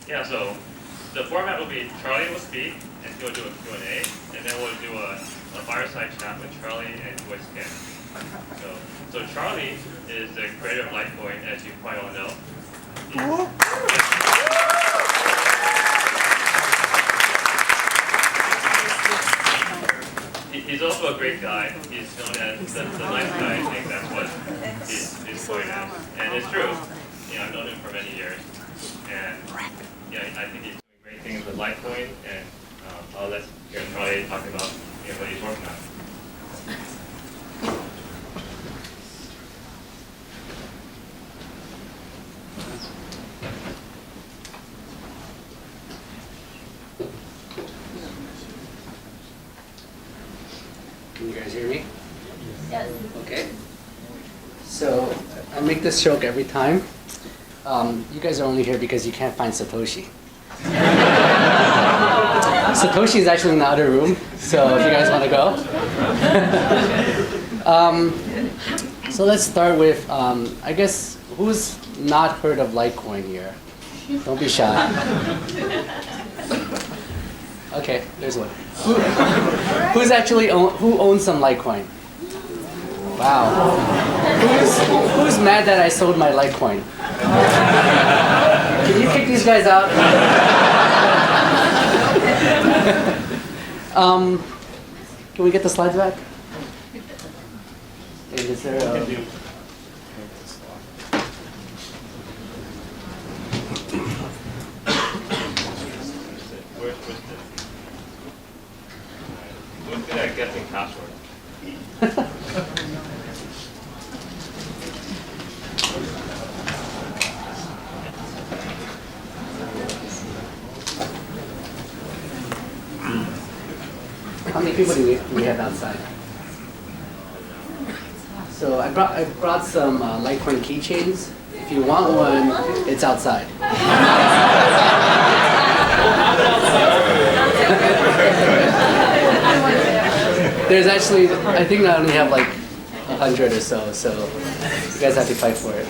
Yeah, so the format will be Charlie will speak, and he'll do a Q&A, and then we'll do a fireside chat with Charlie and Joyce again. So Charlie is the creator of Litecoin, as you probably all know. He's also a great guy. He's known as the nice guy. I think that's what his point is. And it's true. I've known him for many years. And I think he's doing great things with Litecoin. And I'll let Charlie talk about what he's working on. Can you guys hear me? Yes. Okay. So I make this joke every time. You guys are only here because you can't find Satoshi. Satoshi is actually in the other room, so if you guys want to go. So let's start with, I guess, who's not heard of Litecoin here? Don't be shy. Okay, there's one. Who's actually who owns some Litecoin? Wow. Who's mad that I sold my Litecoin? Can you kick these guys out? Can we get the slides back? And is there Who's good at guessing passwords? How many people do we have outside? So I brought some Litecoin keychains. If you want one, it's outside. There's actually, I think I only have like 100 or so you guys have to fight for it.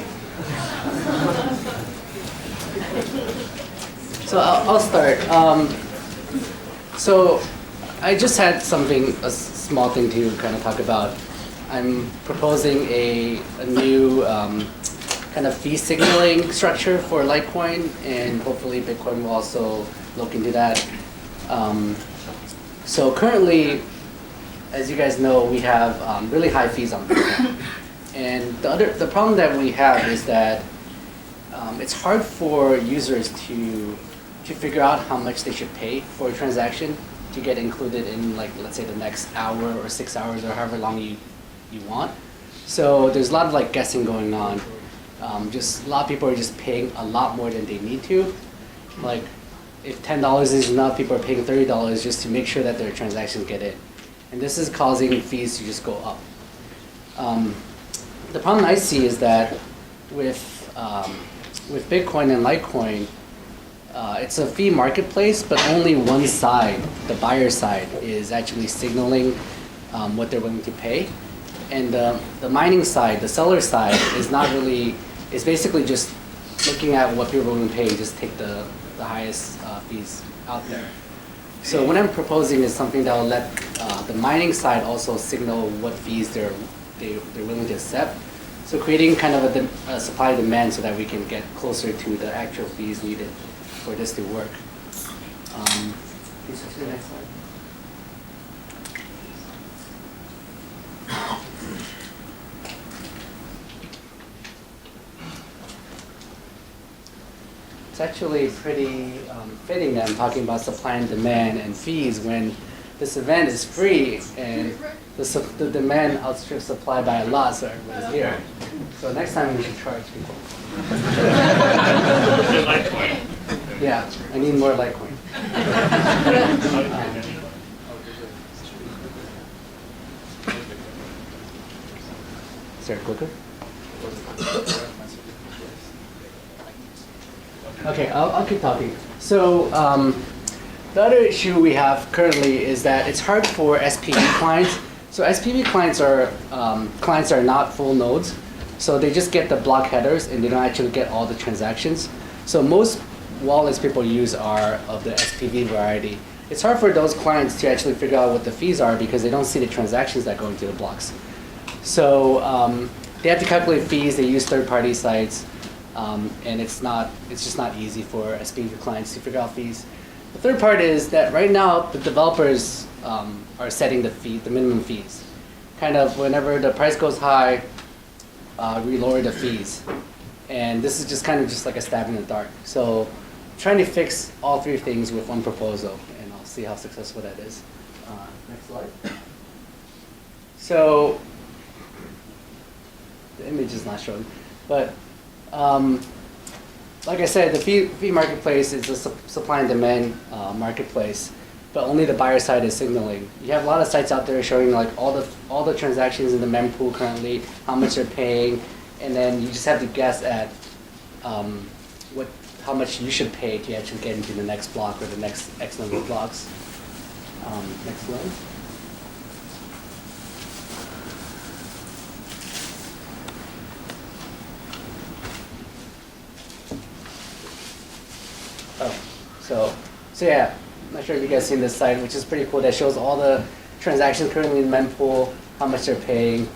So I'll start. So I just had a small thing to kind of talk about. I'm proposing a new kind of fee signaling structure for Litecoin, and hopefully Bitcoin will also look into that. So currently, as you guys know, we have really high fees on Bitcoin. And the problem that we have is that it's hard for users to figure out how much they should pay for a transaction to get included in, like, let's say the next hour or 6 hours or however long you want. So there's a lot of guessing going on. Just a lot of people are just paying a lot more than they need to. Like, if $10 is enough, people are paying $30 just to make sure that their transactions get in. And this is causing fees to just go up. The problem I see is that with Bitcoin and Litecoin, it's a fee marketplace, but only one side, the buyer side, is actually signaling what they're willing to pay. And the mining side, the seller side, is basically just looking at what people are willing to pay, just take the highest fees out there. So what I'm proposing is something that will let the mining side also signal what fees they're willing to accept. So creating kind of a supply demand so that we can get closer to the actual fees needed for this to work. Please switch to the next slide. It's actually pretty fitting that I'm talking about supply and demand and fees when this event is free and the demand outstrips supply by a lot, so everybody's here. So next time we should charge people. Litecoin. Yeah, I need more Litecoin. Is there a clicker? Okay, I'll keep talking. So the other issue we have currently is that it's hard for SPV clients. So SPV clients are not full nodes, so they just get the block headers and they don't actually get all the transactions. So most wallets people use are of the SPV variety. It's hard for those clients to actually figure out what the fees are because they don't see the transactions that go into the blocks. So they have to calculate fees. They use third-party sites, and it's just not easy for SPV clients to figure out fees. The third part is that right now the developers are setting the minimum fees. Kind of whenever the price goes high, we lower the fees, and this is just kind of just like a stab in the dark. So trying to fix all three things with one proposal, and I'll see how successful that is. Next slide. So the image is not shown, but like I said, the fee marketplace is a supply and demand marketplace, but only the buyer side is signaling. You have a lot of sites out there showing like all the transactions in the mempool currently, how much they're paying, and then you just have to guess at how much you should pay to actually get into the next block or the next X number of blocks. Next slide. So yeah, I'm not sure if you guys seen this site, which is pretty cool. That shows all the transactions currently in mempool, how much they're paying.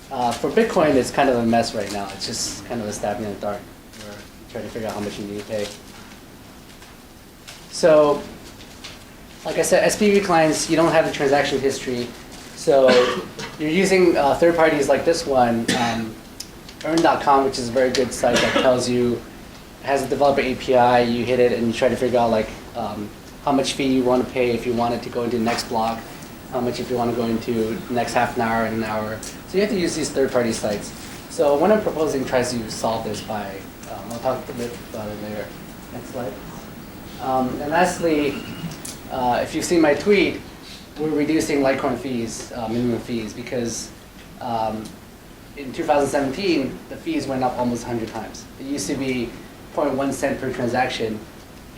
For Bitcoin, it's kind of a mess right now. It's just kind of a stab in the dark. We're trying to figure out how much you need to pay. So, like I said, SPV clients, you don't have the transaction history. So you're using third parties like this one, earn.com, which is a very good site that tells you, has a developer API, you hit it and you try to figure out like how much fee you want to pay if you wanted to go into the next block, how much if you want to go into the next half an hour and an hour. So you have to use these third-party sites. So what I'm proposing tries to solve this by, I'll talk a bit about it later. Next slide. And lastly, if you've seen my tweet, we're reducing Litecoin fees, minimum fees, because in 2017, the fees went up almost 100 times. It used to be 0.1 cent per transaction,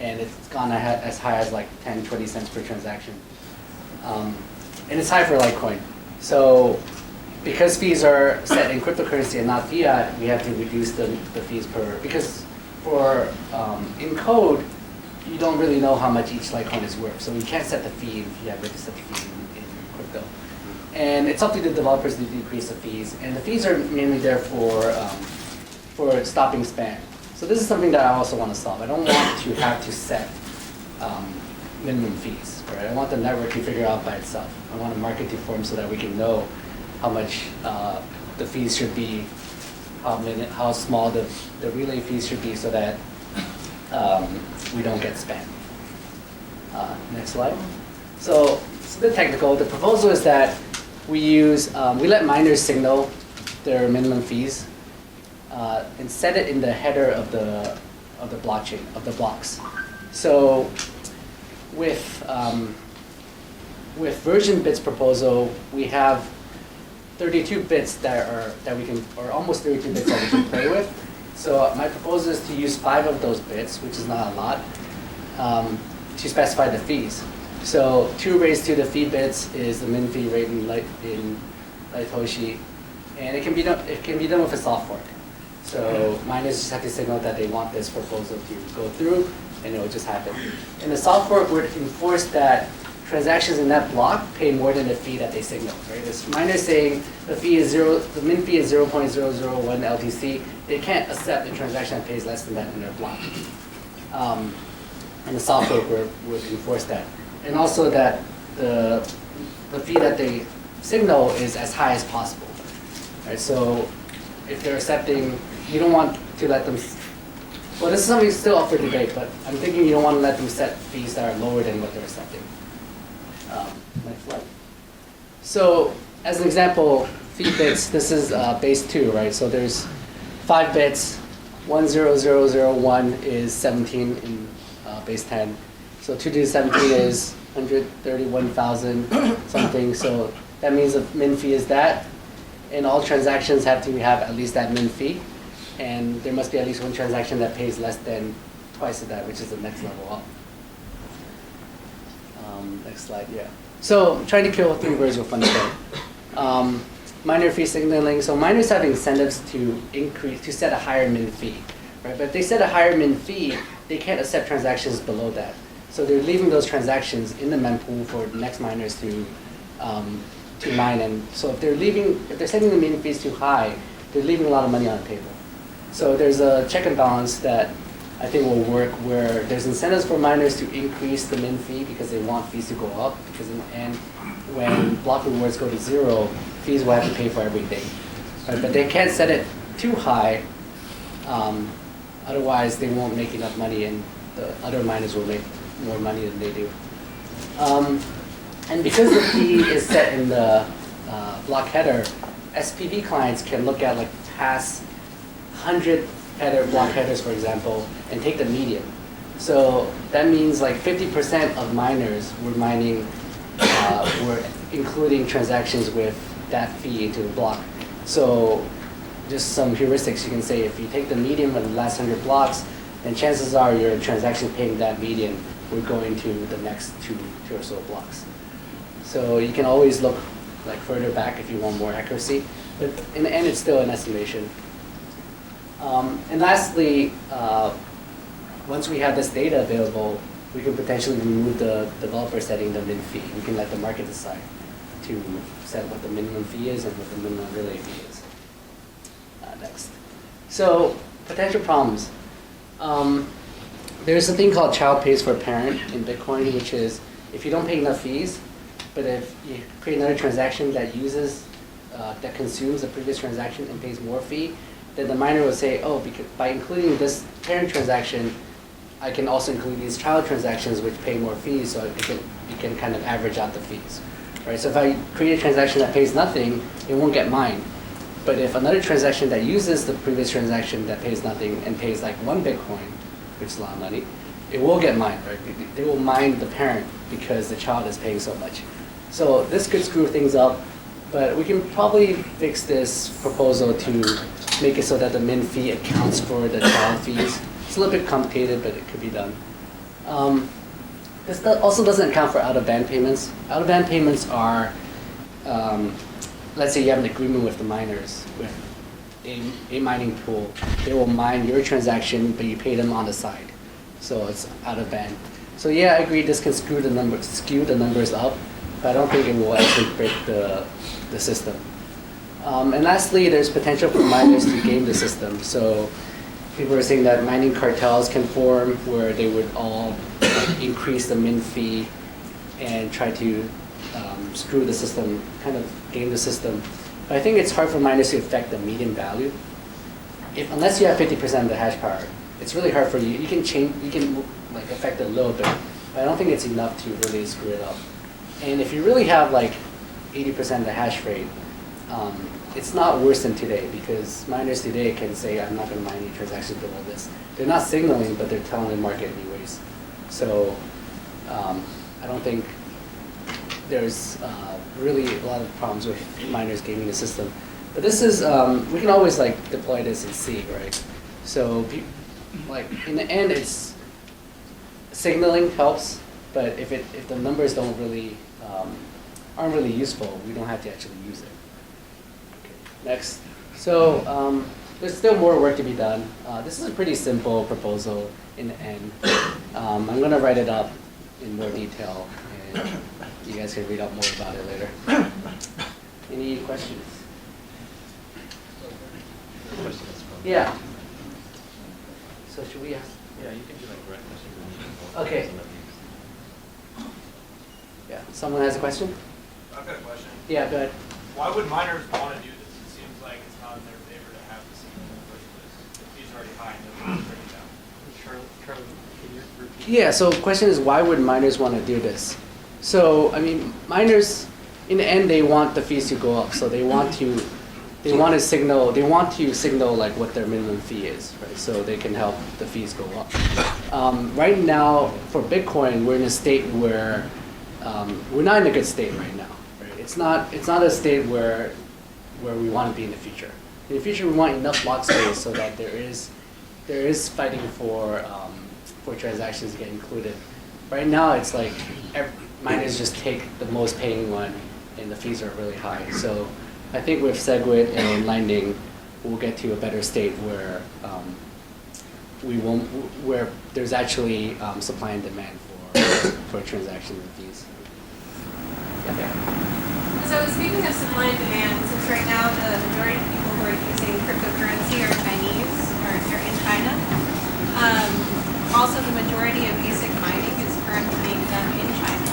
and it's gone as high as like 10, 20 cents per transaction. And it's high for Litecoin. So because fees are set in cryptocurrency and not fiat, we have to reduce the fees because for in code, you don't really know how much each Litecoin is worth. So you can't set the fee if you have to set the fee in crypto. And it's up to the developers to decrease the fees. And the fees are mainly there for stopping spam. So this is something that I also want to solve. I don't want to have to set minimum fees. Right? I want the network to figure out by itself. I want a market form so that we can know how much the fees should be, how small the relay fees should be so that we don't get spam. Next slide. So it's a bit technical. The proposal is that we let miners signal their minimum fees and set it in the header of the blockchain, of the blocks. So with version bits proposal, we have 32 bits that we can, or almost 32 bits that we can play with. So my proposal is to use 5 of those bits, which is not a lot, to specify the fees. So 2 raised to the fee bits is the min fee rate in Litecoin, and it can be done with a soft fork. So miners just have to signal that they want this proposal to go through, and it will just happen. And the soft fork would enforce that transactions in that block pay more than the fee that they signal. Right? This miner saying the min fee is 0.001 LTC. They can't accept a transaction that pays less than that in their block. And the soft fork would enforce that. And also that the fee that they signal is as high as possible. Right? So if they're accepting, you don't want to let them, well, this is something still up for debate, but I'm thinking you don't want to let them set fees that are lower than what they're accepting. Next slide. So as an example, fee bits, this is base 2, right? So there's 5 bits, 10001 is 17 in base 10. So 2 to the 17 is 131,000 something. So that means the min fee is that. And all transactions have to have at least that min fee. And there must be at least one transaction that pays less than twice of that, which is the next level up. Next slide, yeah. So I'm trying to kill 3 birds with one stone. Miner fee signaling. So miners have incentives to set a higher min fee. right? But if they set a higher min fee, they can't accept transactions below that. So they're leaving those transactions in the mempool for the next miners to mine. And so if they're setting the min fees too high, they're leaving a lot of money on the table. So there's a check and balance that I think will work where there's incentives for miners to increase the min fee because they want fees to go up, because in the end, when block rewards go to 0, fees will have to pay for everything. Right? But they can't set it too high, otherwise they won't make enough money and the other miners will make more money than they do. And because the fee is set in the block header, SPV clients can look at like past 100 block headers, for example, and take the median. So that means like 50% of miners were mining, were including transactions with that fee into the block. So just some heuristics, you can say if you take the median of the last 100 blocks, then chances are your transactions paying that median will go into the next two or so blocks. So you can always look like further back if you want more accuracy, but in the end it's still an estimation. And lastly, once we have this data available, we can potentially remove the developer setting the min fee. We can let the market decide to set what the minimum fee is and what the minimum relay fee is. Next. So potential problems. There's a thing called child pays for parent in Bitcoin, which is if you don't pay enough fees, but if you create another transaction that uses, that consumes the previous transaction and pays more fee, then the miner will say, oh, because by including this parent transaction, I can also include these child transactions which pay more fees, so you can kind of average out the fees, right? So if I create a transaction that pays nothing, it won't get mined. But if another transaction that uses the previous transaction that pays nothing and pays like 1 Bitcoin, which is a lot of money, it will get mined, right? They will mine the parent because the child is paying so much. So this could screw things up, but we can probably fix this proposal to make it so that the min fee accounts for the child fees. It's a little bit complicated, but it could be done. This also doesn't account for out-of-band payments. Out-of-band payments are, let's say you have an agreement with the miners, with a mining pool. They will mine your transaction, but you pay them on the side. So it's out-of-band. So yeah, I agree this can skew the numbers up, but I don't think it will actually break the system. And lastly, there's potential for miners to game the system. So people are saying that mining cartels can form where they would all increase the min fee and try to screw the system, kind of game the system. But I think it's hard for miners to affect the median value. Unless you have 50% of the hash power, it's really hard for you. You can like affect it a little bit, but I don't think it's enough to really screw it up. And if you really have like 80% of the hash rate, it's not worse than today, because miners today can say, I'm not going to mine any transactions below this. They're not signaling, but they're telling the market anyways. So I don't think there's really a lot of problems with miners gaming the system. But this is, we can always like deploy this and see, right? So like in the end, it's signaling helps, but if the numbers don't really aren't really useful, we don't have to actually use it. Okay, next. So there's still more work to be done. This is a pretty simple proposal in the end. I'm going to write it up in more detail, and you guys can read up more about it later. Any questions? Yeah. So should we ask? Yeah, you can do like direct question. Okay. Yeah. Someone has a question? I've got a question. Yeah, go ahead. Why would miners want to do this? It seems like it's not in their favor to have the signal in the first place. The fees are already high and they're bring it down. Charlie, can you repeat? Yeah, so the question is, why would miners want to do this? So, I mean, miners, in the end, they want the fees to go up. So they want to signal like what their minimum fee is, right? So they can help the fees go up. Right now, for Bitcoin, we're in a state where we're not in a good state right now. Right? It's not a state where we want to be in the future. In the future, we want enough block space so that there is fighting for transactions to get included. Right now, it's like miners just take the most paying one, and the fees are really high. So I think with SegWit and Lightning, we'll get to a better state where we won't, where there's actually supply and demand for transaction fees. Okay. So speaking of supply and demand, since right now the majority of people who are using cryptocurrency are Chinese, or they're in China, also the majority of ASIC mining is currently being done in China.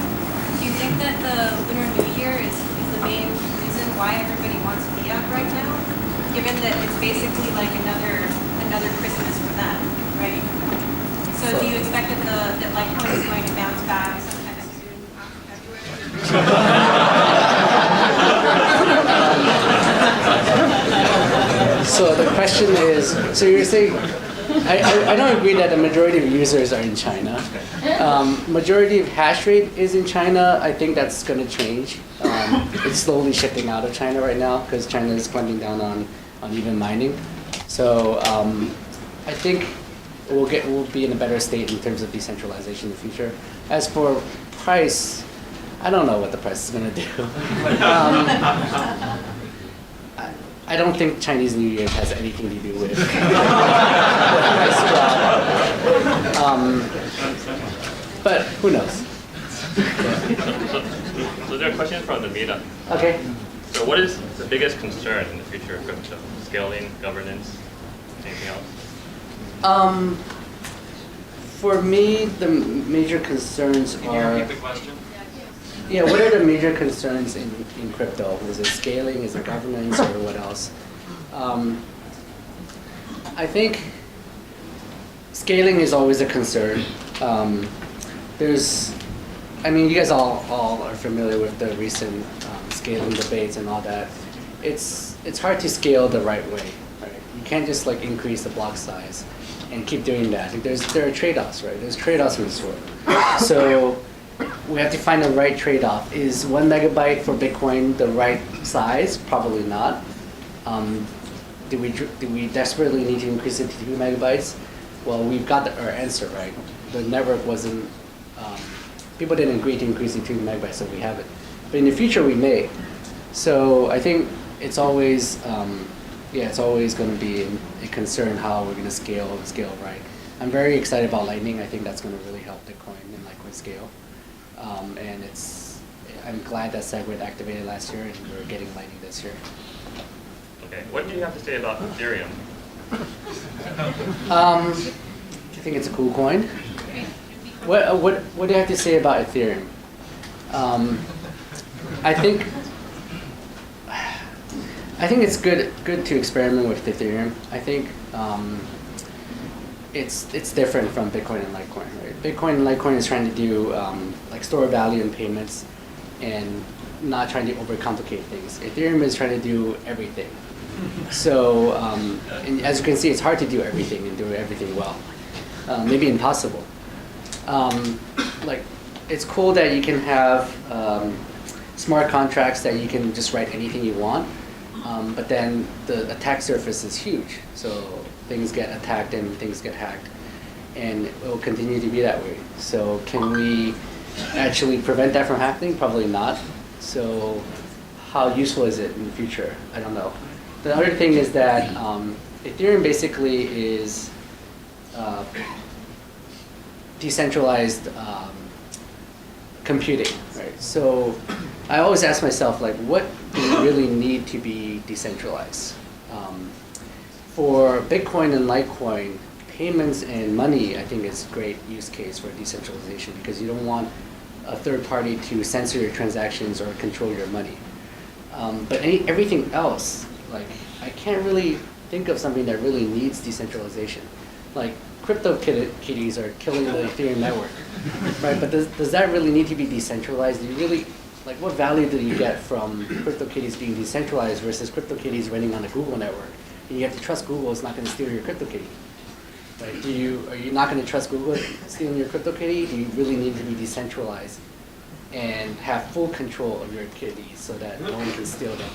Do you think that the Lunar New Year is the main reason why everybody wants fiat right now? Given that it's basically like another Christmas for them, right? So do you expect that Litecoin is going to bounce back sometime soon after February? So the question is, so you're saying, I don't agree that the majority of users are in China. Majority of hash rate is in China. I think that's going to change. It's slowly shifting out of China right now because China is clamping down on even mining. So I think we'll be in a better state in terms of decentralization in the future. As for price, I don't know what the price is going to do. I don't think Chinese New Year has anything to do with the price drop. But who knows? So there are questions from the meetup. Okay. So what is the biggest concern in the future of crypto? Scaling, governance, anything else? For me, the major concerns Can you are. repeat the question? Yeah, what are the major concerns in crypto? Is it scaling? Is it governance? Or what else? I think scaling is always a concern. You guys all are familiar with the recent scaling debates and all that. It's hard to scale the right way, right? You can't just like increase the block size and keep doing that. There are trade-offs, right? There's trade-offs in this world. So we have to find the right trade-off. Is 1 megabyte for Bitcoin the right size? Probably not. Do we desperately need to increase it to 2 megabytes? Well, we've got our answer, right? The network wasn't, people didn't agree to increase it to 2 megabytes, so we have it. But in the future, we may. So I think it's always going to be a concern how we're going to scale right. I'm very excited about Lightning. I think that's going to really help Bitcoin and Litecoin scale. And I'm glad that SegWit activated last year and we're getting Lightning this year. Okay, what do you have to say about Ethereum? I think it's a cool coin. What do you have to say about Ethereum? I think it's good to experiment with Ethereum. I think it's different from Bitcoin and Litecoin, right? Bitcoin and Litecoin is trying to do like store value and payments, and not trying to overcomplicate things. Ethereum is trying to do everything. So and as you can see, it's hard to do everything and do everything well. Maybe impossible. Like it's cool that you can have smart contracts that you can just write anything you want. But then the attack surface is huge, so things get attacked and things get hacked, and it will continue to be that way. So can we actually prevent that from happening? Probably not. So how useful is it in the future? I don't know. The other thing is that Ethereum basically is decentralized computing, right? So I always ask myself, like, what do we really need to be decentralized? For Bitcoin and Litecoin, payments and money, I think is a great use case for decentralization because you don't want a third party to censor your transactions or control your money. But everything else, like, I can't really think of something that really needs decentralization. Like, CryptoKitties are killing the Ethereum network, right? But does that really need to be decentralized? Do you really, like, what value do you get from CryptoKitties being decentralized versus CryptoKitties running on the Google network? And you have to trust Google is not going to steal your CryptoKitty. Right? Are you not going to trust Google stealing your CryptoKitty? Do you really need to be decentralized and have full control of your kitties so that no one can steal them,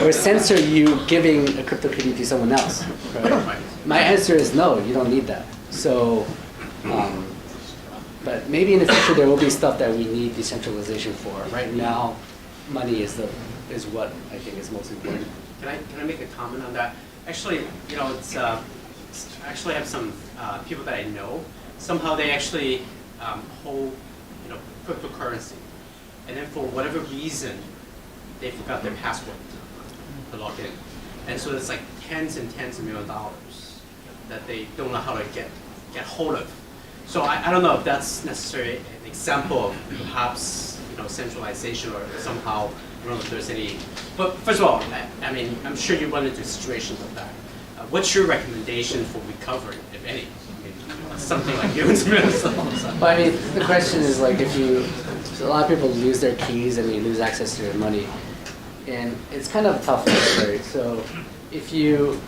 or censor you giving a CryptoKitty to someone else? Right? My answer is no. You don't need that. So, but maybe in the future there will be stuff that we need decentralization for. Right now, money is what I think is most important. Can I make a comment on that? Actually, it's actually have some people that I know. Somehow they actually hold, cryptocurrency, and then for whatever reason, they forgot their password to log in, and so it's like tens and tens of $millions that they don't know how to get hold of. So I don't know if that's necessarily an example of perhaps centralization or somehow. I don't know if there's any. But first of all, I mean, I'm sure you run into situations of that. What's your recommendation for recovery, if any? I mean, something like you. But I mean, the question is like so a lot of people lose their keys and they lose access to their money, and it's kind of tough, right? So if you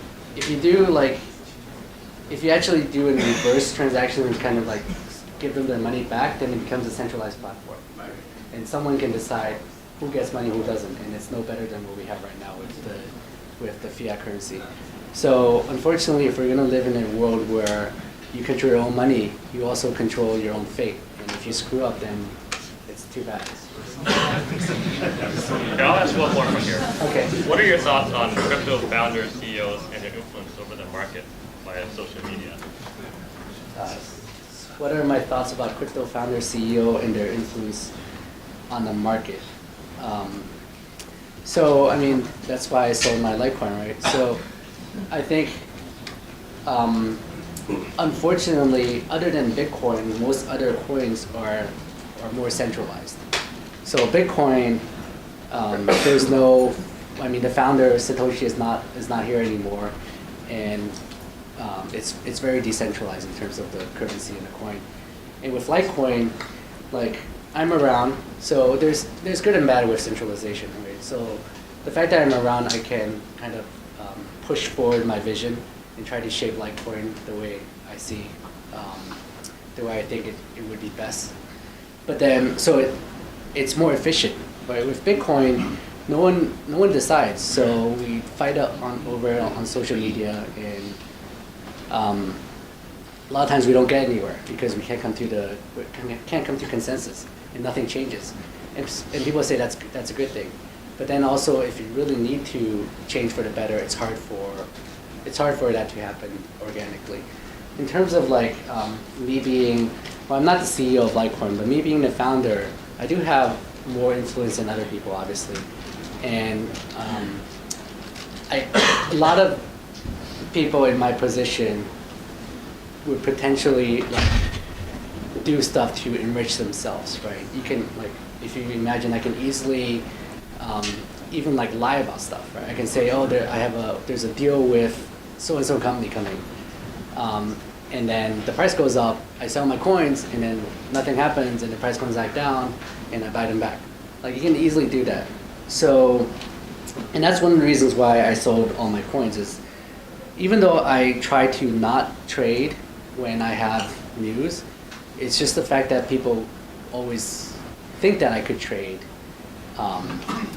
actually do a reverse transaction and kind of like give them their money back, then it becomes a centralized platform, right? And someone can decide who gets money, who doesn't, and it's no better than what we have right now with the fiat currency. So unfortunately, if we're going to live in a world where you control your own money, you also control your own fate. And if you screw up, then it's too bad. Okay, I'll ask one more from here. Okay. What are your thoughts on crypto founders, CEOs, and their influence over the market via social media? What are my thoughts about crypto founder, CEO, and their influence on the market? So, I mean, that's why I sold my Litecoin, right? So, I think, unfortunately, other than Bitcoin, most other coins are more centralized. So, Bitcoin, there's no, I mean, the founder Satoshi is not here anymore, and it's very decentralized in terms of the currency and the coin. And with Litecoin, like, I'm around, so there's good and bad with centralization, right? So the fact that I'm around, I can kind of push forward my vision and try to shape Litecoin the way I see, the way I think it would be best. But then, so it's more efficient, right? With Bitcoin, no one decides, so we fight over on social media, and a lot of times we don't get anywhere because we can't come to consensus, and nothing changes. And people say that's a good thing, but then also if you really need to change for the better, it's hard for that to happen organically. In terms of like me being, well, I'm not the CEO of Litecoin, but me being the founder, I do have more influence than other people, obviously, and a lot of people in my position would potentially like do stuff to enrich themselves, right? You can, like, if you imagine, I can easily even like lie about stuff, right? I can say, oh, there's a deal with so-and-so company coming, and then the price goes up, I sell my coins, and then nothing happens, and the price comes back down, and I buy them back. Like, you can easily do that. So, and that's one of the reasons why I sold all my coins, is even though I try to not trade when I have news, it's just the fact that people always think that I could trade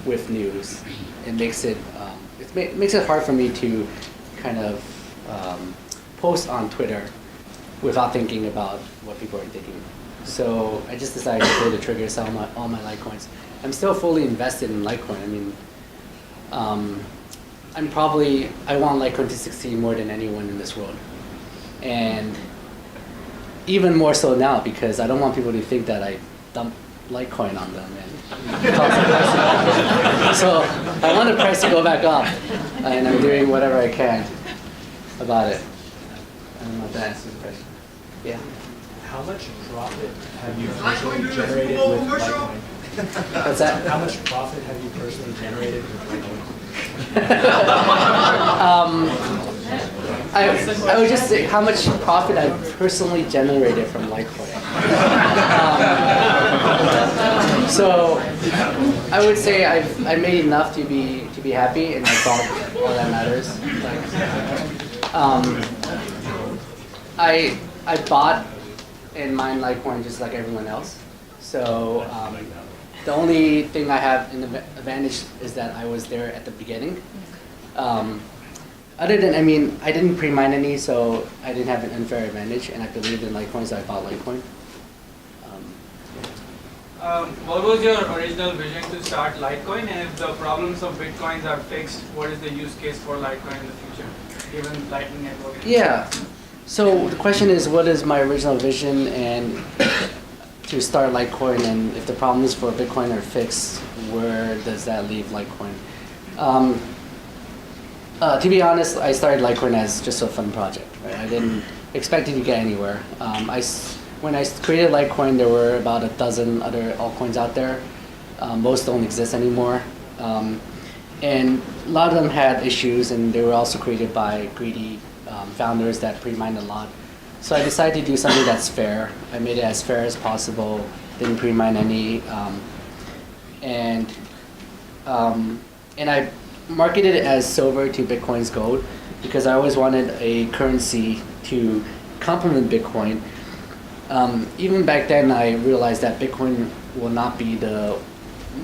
with news. It makes it hard for me to kind of post on Twitter without thinking about what people are thinking. So I just decided to pull the trigger, sell all my Litecoins. I'm still fully invested in Litecoin. I mean, I want Litecoin to succeed more than anyone in this world. And even more so now, because I don't want people to think that I dump Litecoin on them and cause the price to go up. So I want the price to go back up, and I'm doing whatever I can about it. I don't know if that answers the question. Yeah. How much profit have you personally generated with Litecoin? What's that? How much profit have you personally generated with Litecoin? I would just say how much profit I've personally generated from Litecoin. So I would say I made enough to be happy, and that's all that matters. I bought and mined Litecoin just like everyone else. So the only thing I have an advantage is that I was there at the beginning. Other than, I mean, I didn't pre-mine any, so I didn't have an unfair advantage, and I believed in Litecoin, so I bought Litecoin. What was your original vision to start Litecoin, and if the problems of Bitcoins are fixed, what is the use case for Litecoin in the future? given Lightning Network? Yeah. So the question is, what is my original vision and to start Litecoin, and if the problems for Bitcoin are fixed, where does that leave Litecoin? To be honest, I started Litecoin as just a fun project. Right? I didn't expect it to get anywhere. When I created Litecoin, there were about a dozen other altcoins out there. Most don't exist anymore. And a lot of them had issues, and they were also created by greedy founders that pre-mined a lot. So I decided to do something that's fair. I made it as fair as possible, didn't pre-mine any, and I marketed it as silver to Bitcoin's gold because I always wanted a currency to complement Bitcoin. Even back then, I realized that Bitcoin will not be the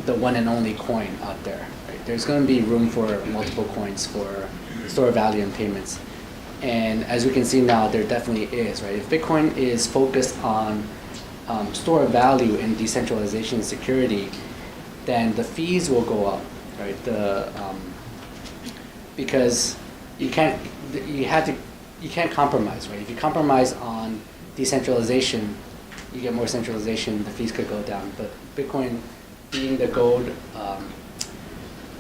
one and only coin out there. Right? There's going to be room for multiple coins for store value and payments. And as we can see now, there definitely is. Right? If Bitcoin is focused on store value and decentralization security, then the fees will go up. Right? Because you can't compromise. Right? If you compromise on decentralization, you get more centralization, the fees could go down. But Bitcoin, being the gold,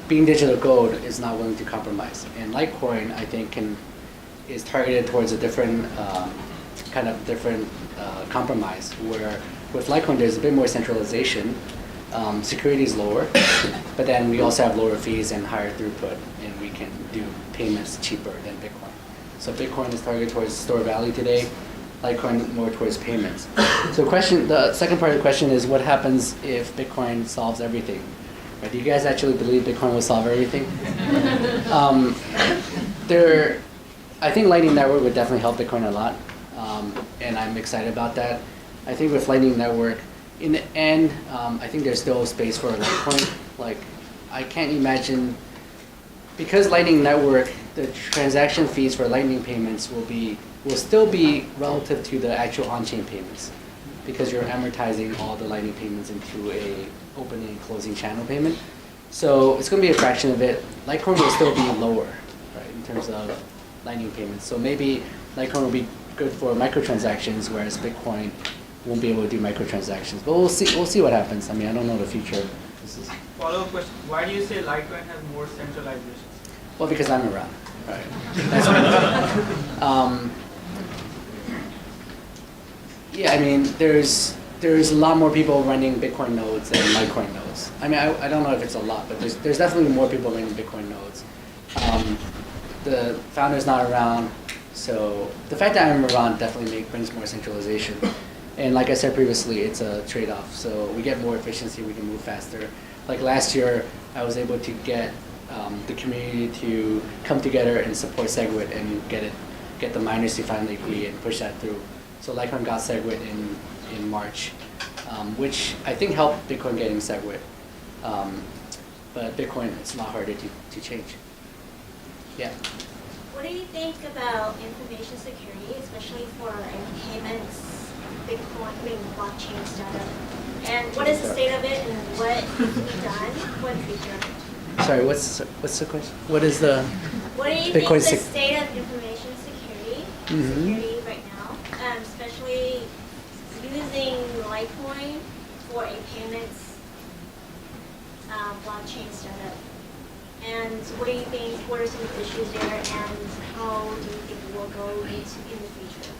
being digital gold, is not willing to compromise. And Litecoin, I think, is targeted towards a different compromise. Where with Litecoin, there's a bit more centralization, security is lower, but then we also have lower fees and higher throughput, and we can do payments cheaper than Bitcoin. So Bitcoin is targeted towards store value today. Litecoin more towards payments. So the second part of the question is, what happens if Bitcoin solves everything? Right? Do you guys actually believe Bitcoin will solve everything? I think Lightning Network would definitely help Bitcoin a lot, and I'm excited about that. I think with Lightning Network, in the end, I think there's still space for Litecoin. Like, I can't imagine, because Lightning Network, the transaction fees for Lightning payments will still be relative to the actual on-chain payments, because you're amortizing all the Lightning payments into a opening and closing channel payment. So it's going to be a fraction of it. Litecoin will still be lower, right, in terms of Lightning payments. So maybe Litecoin will be good for microtransactions, whereas Bitcoin won't be able to do microtransactions. But we'll see. We'll see what happens. I mean, I don't know the future. Follow-up question: why do you say Litecoin has more centralization? Well, because I'm around. Right. That's right. Yeah, I mean, there's a lot more people running Bitcoin nodes than Litecoin nodes. I mean, I don't know if it's a lot, but there's definitely more people running Bitcoin nodes. The founder's not around, so the fact that I'm around definitely brings more centralization. And like I said previously, it's a trade-off. So we get more efficiency, we can move faster. Like last year, I was able to get the community to come together and support SegWit and get the miners to finally agree and push that through. So Litecoin got SegWit in March, which I think helped Bitcoin getting SegWit. But Bitcoin, it's a lot harder to change. Yeah. What do you think about information security, especially for payments, Bitcoin, blockchain startup? And what is the state of it, and what needs to be done for the future? Sorry, what's the question? What is the What do you Bitcoin think the state of information security right now, especially using Litecoin for a payments blockchain startup? And what do you think? What are some of the issues there, and how do you think it will go in the future?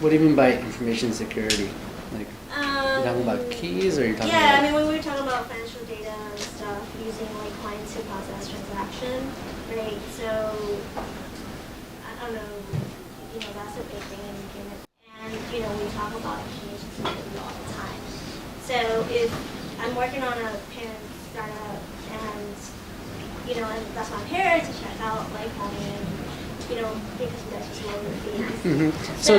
What do you mean by information security? Like, you're talking about keys, or you're talking about? I mean, when we were talking about financial data and stuff, using Litecoin to process transaction, right? So, I don't know, that's a big thing in payment. And, we talk about information security all the time. So, if I'm working on a payment startup, and, and that's why I'm here, to check out Litecoin, and, because you guys just lower the fees. So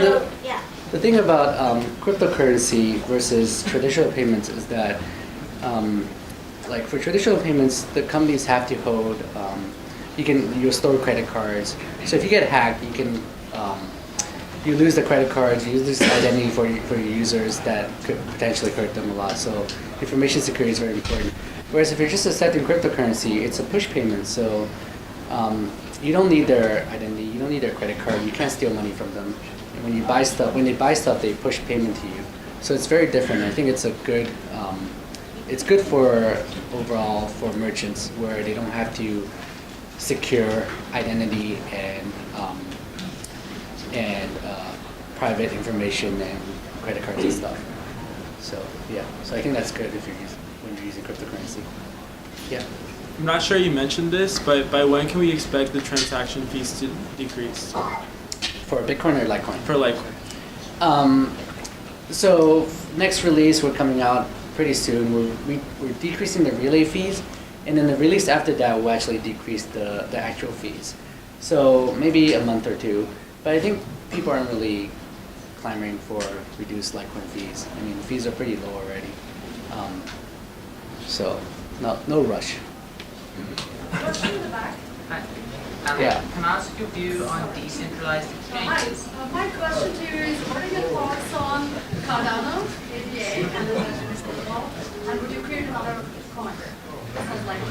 yeah. The thing about cryptocurrency versus traditional payments is that, like for traditional payments, the companies have to hold. You store credit cards. So if you get hacked, you lose the credit cards. You lose the identity for your users that could potentially hurt them a lot. So information security is very important. Whereas if you're just accepting cryptocurrency, it's a push payment. So you don't need their identity, you don't need their credit card, you can't steal money from them. And when they buy stuff, they push payment to you. So it's very different. I think it's it's good for overall for merchants where they don't have to secure identity and private information and credit cards and stuff. So yeah, so I think that's good if when you're using cryptocurrency. Yeah. I'm not sure you mentioned this, but by when can we expect the transaction fees to decrease? For Bitcoin or Litecoin? For Litecoin. So next release we're coming out pretty soon. We're decreasing the relay fees, and then the release after that will actually decrease the actual fees. So maybe a month or two. But I think people aren't really clamoring for reduced Litecoin fees. I mean, the fees are pretty low already. So no rush. Question in the back. Hi. Yeah. Can I ask your view on decentralized exchanges? My question to you is, what are your thoughts on Cardano, ADA, and the Legends protocol? And would you create another coin? Sounds like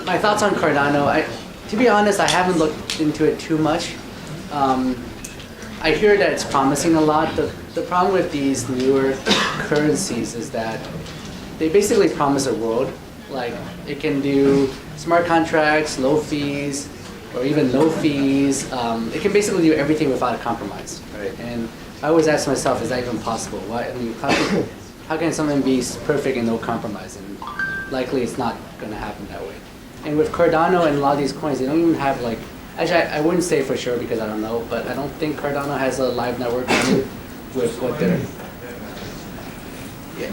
my thoughts on Cardano. To be honest, I haven't looked into it too much. I hear that it's promising a lot. The problem with these newer currencies is that they basically promise a world. Like it can do smart contracts, low fees, or even no fees. It can basically do everything without a compromise, right? And I always ask myself, is that even possible? Why? I mean, how can something be perfect and no compromise? And likely it's not going to happen that way. And with Cardano and a lot of these coins, they don't even have like. Actually, I wouldn't say for sure because I don't know, but I don't think Cardano has a live network on it with what they're. Yeah.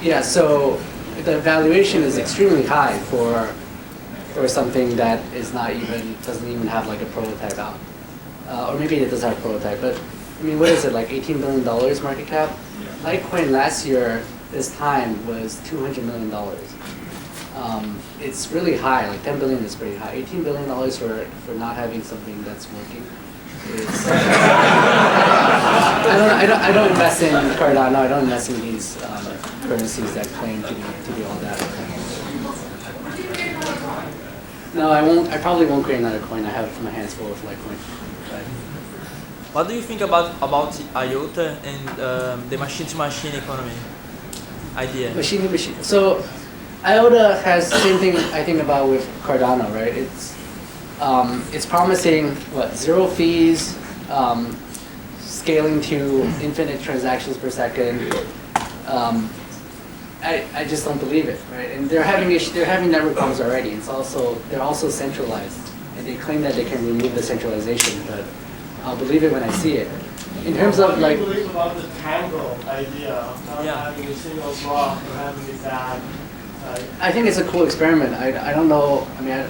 Yeah. So the valuation is extremely high for something that doesn't even have like a prototype out, or maybe it does have a prototype. But I mean, what is it, like $18 billion market cap? Litecoin last year this time was $200 million. It's really high. Like 10 billion is pretty high. $18 billion for not having something that's working is. I don't invest in Cardano. I don't invest in these currencies that claim to be all that. No, I won't. I probably won't create another coin. I have my hands full with Litecoin. What do you think about IOTA and the machine-to-machine economy idea? Machine to machine. So IOTA has the same thing I think about with Cardano, right? It's promising zero fees, scaling to infinite transactions per second. I just don't believe it, right? And they're having network problems already. They're also centralized, and they claim that they can remove the centralization, but I'll believe it when I see it. In terms of like. What do you believe about the tangle idea of not having a single block or having a bad? I think it's a cool experiment. I don't know. I mean,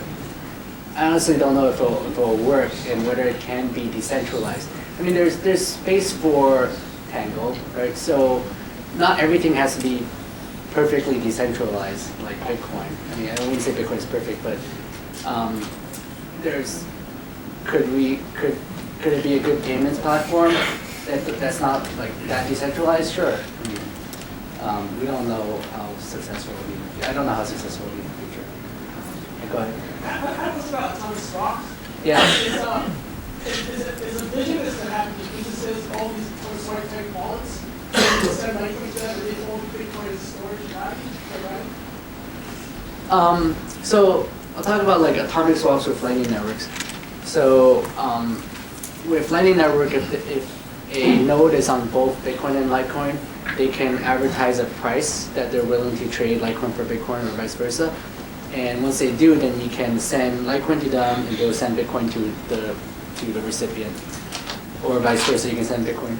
I honestly don't know if it'll work and whether it can be decentralized. I mean, there's space for tangle, right? So not everything has to be perfectly decentralized like Bitcoin. I mean, I wouldn't say Bitcoin is perfect, but could it be a good payments platform that's not like that decentralized? Sure. I mean, we don't know how successful it will be. I don't know how successful it will be in the future. Yeah, go ahead. I was about atomic stocks. Yeah. Is a vision is to have these businesses, all these smart tech wallets, send Bitcoin to them, and they hold Bitcoin as storage value. Is that right? So I'll talk about like atomic swaps with Lightning networks. So with Lightning Network, if a node is on both Bitcoin and Litecoin, they can advertise a price that they're willing to trade Litecoin for Bitcoin or vice versa. And once they do, then you can send Litecoin to them, and they'll send Bitcoin to the recipient, or vice versa. You can send Bitcoin,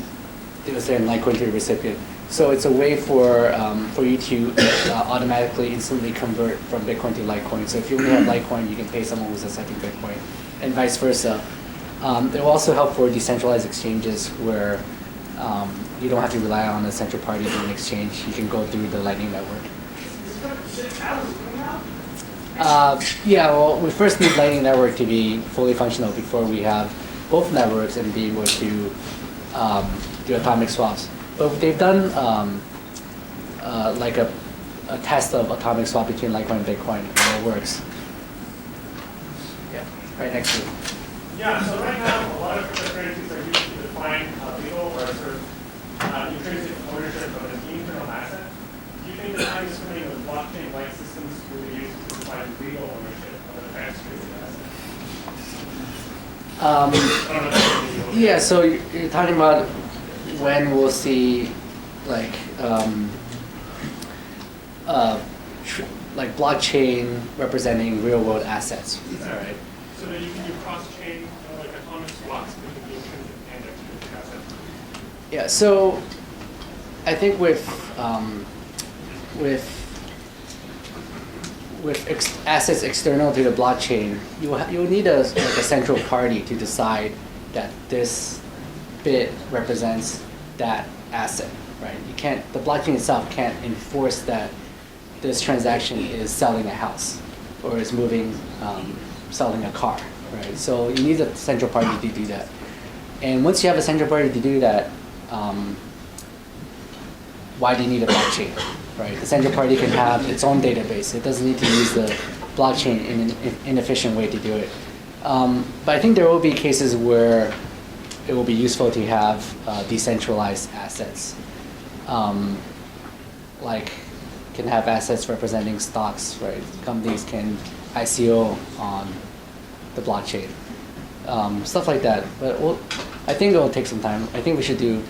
they'll send Litecoin to the recipient. So it's a way for you to automatically, instantly convert from Bitcoin to Litecoin. So if you only have Litecoin, you can pay someone who's accepting Bitcoin, and vice versa. They will also help for decentralized exchanges where you don't have to rely on a central party to an exchange. You can go through the Lightning Network. Yeah, well, we first need Lightning Network to be fully functional before we have both networks and be able to do atomic swaps. But they've done like a a test of atomic swap between Litecoin and Bitcoin and it works. Yeah, right next to it. Yeah, so right now, a lot of cryptocurrencies are used to define legal or sort of intrinsic ownership of an internal asset. Do you think the time is coming when blockchain-like systems will be used to define legal ownership of an extrinsic asset? Yeah, so you're talking about when we'll see like like blockchain representing real-world assets. Exactly. All right. So that you can do cross-chain like atomic swaps between the intrinsic and extrinsic assets. Yeah. So I think with assets external to the blockchain, you'll need a central party to decide that this bit represents that asset, right? The blockchain itself can't enforce that this transaction is selling a house or is selling a car, right? So you need a central party to do that. And once you have a central party to do that, why do you need a blockchain, right? The central party can have its own database. It doesn't need to use the blockchain in an inefficient way to do it. But I think there will be cases where it will be useful to have decentralized assets. Like can have assets representing stocks, right? Companies can ICO on the blockchain. Stuff like that. But I think it will take some time. I think we should do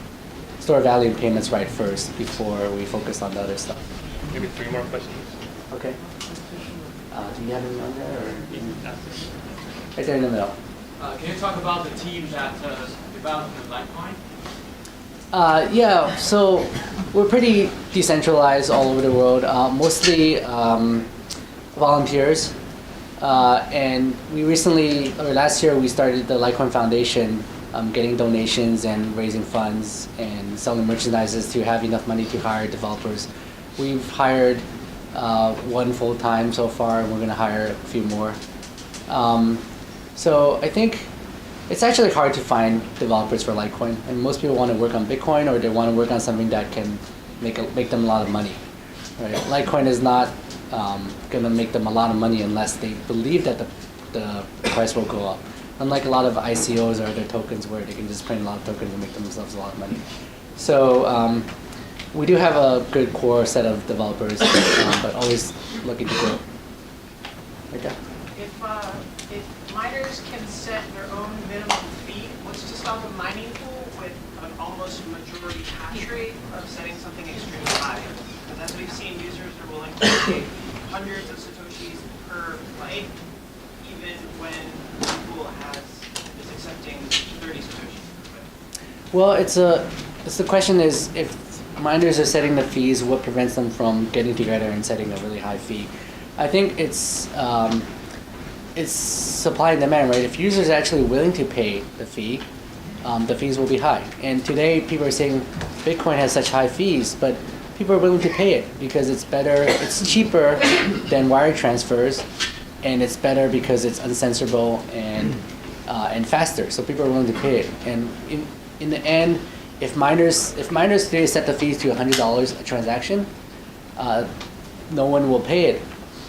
store value and payments right first before we focus on the other stuff. Maybe 3 more questions. Okay. Do you have any on there? Or right there in the middle. Can you talk about the team that developed the Litecoin? Yeah, so we're pretty decentralized all over the world, mostly volunteers. And we last year, we started the Litecoin Foundation, getting donations and raising funds and selling merchandises to have enough money to hire developers. We've hired 1 full-time so far, and we're going to hire a few more. So I think it's actually hard to find developers for Litecoin, and most people want to work on Bitcoin or they want to work on something that can make them a lot of money. Right? Litecoin is not going to make them a lot of money unless they believe that the price will go up. Unlike a lot of ICOs or other tokens where they can just print a lot of tokens and make themselves a lot of money. So we do have a good core set of developers, but always looking to grow. Okay. If miners can set their own minimum fee, what's to stop a mining pool with an almost majority hash rate of setting something extremely high? Because as we've seen, users are willing to pay hundreds of satoshis per byte, even when the pool is accepting 30 satoshis per byte. Well, the question is if miners are setting the fees, what prevents them from getting together and setting a really high fee? I think it's supply and demand, right? If users are actually willing to pay the fee, the fees will be high. And today, people are saying Bitcoin has such high fees, but people are willing to pay it because it's better, it's cheaper than wire transfers, and it's better because it's uncensorable and faster. So people are willing to pay it. And in the end, if miners today set the fees to $100 a transaction, no one will pay it,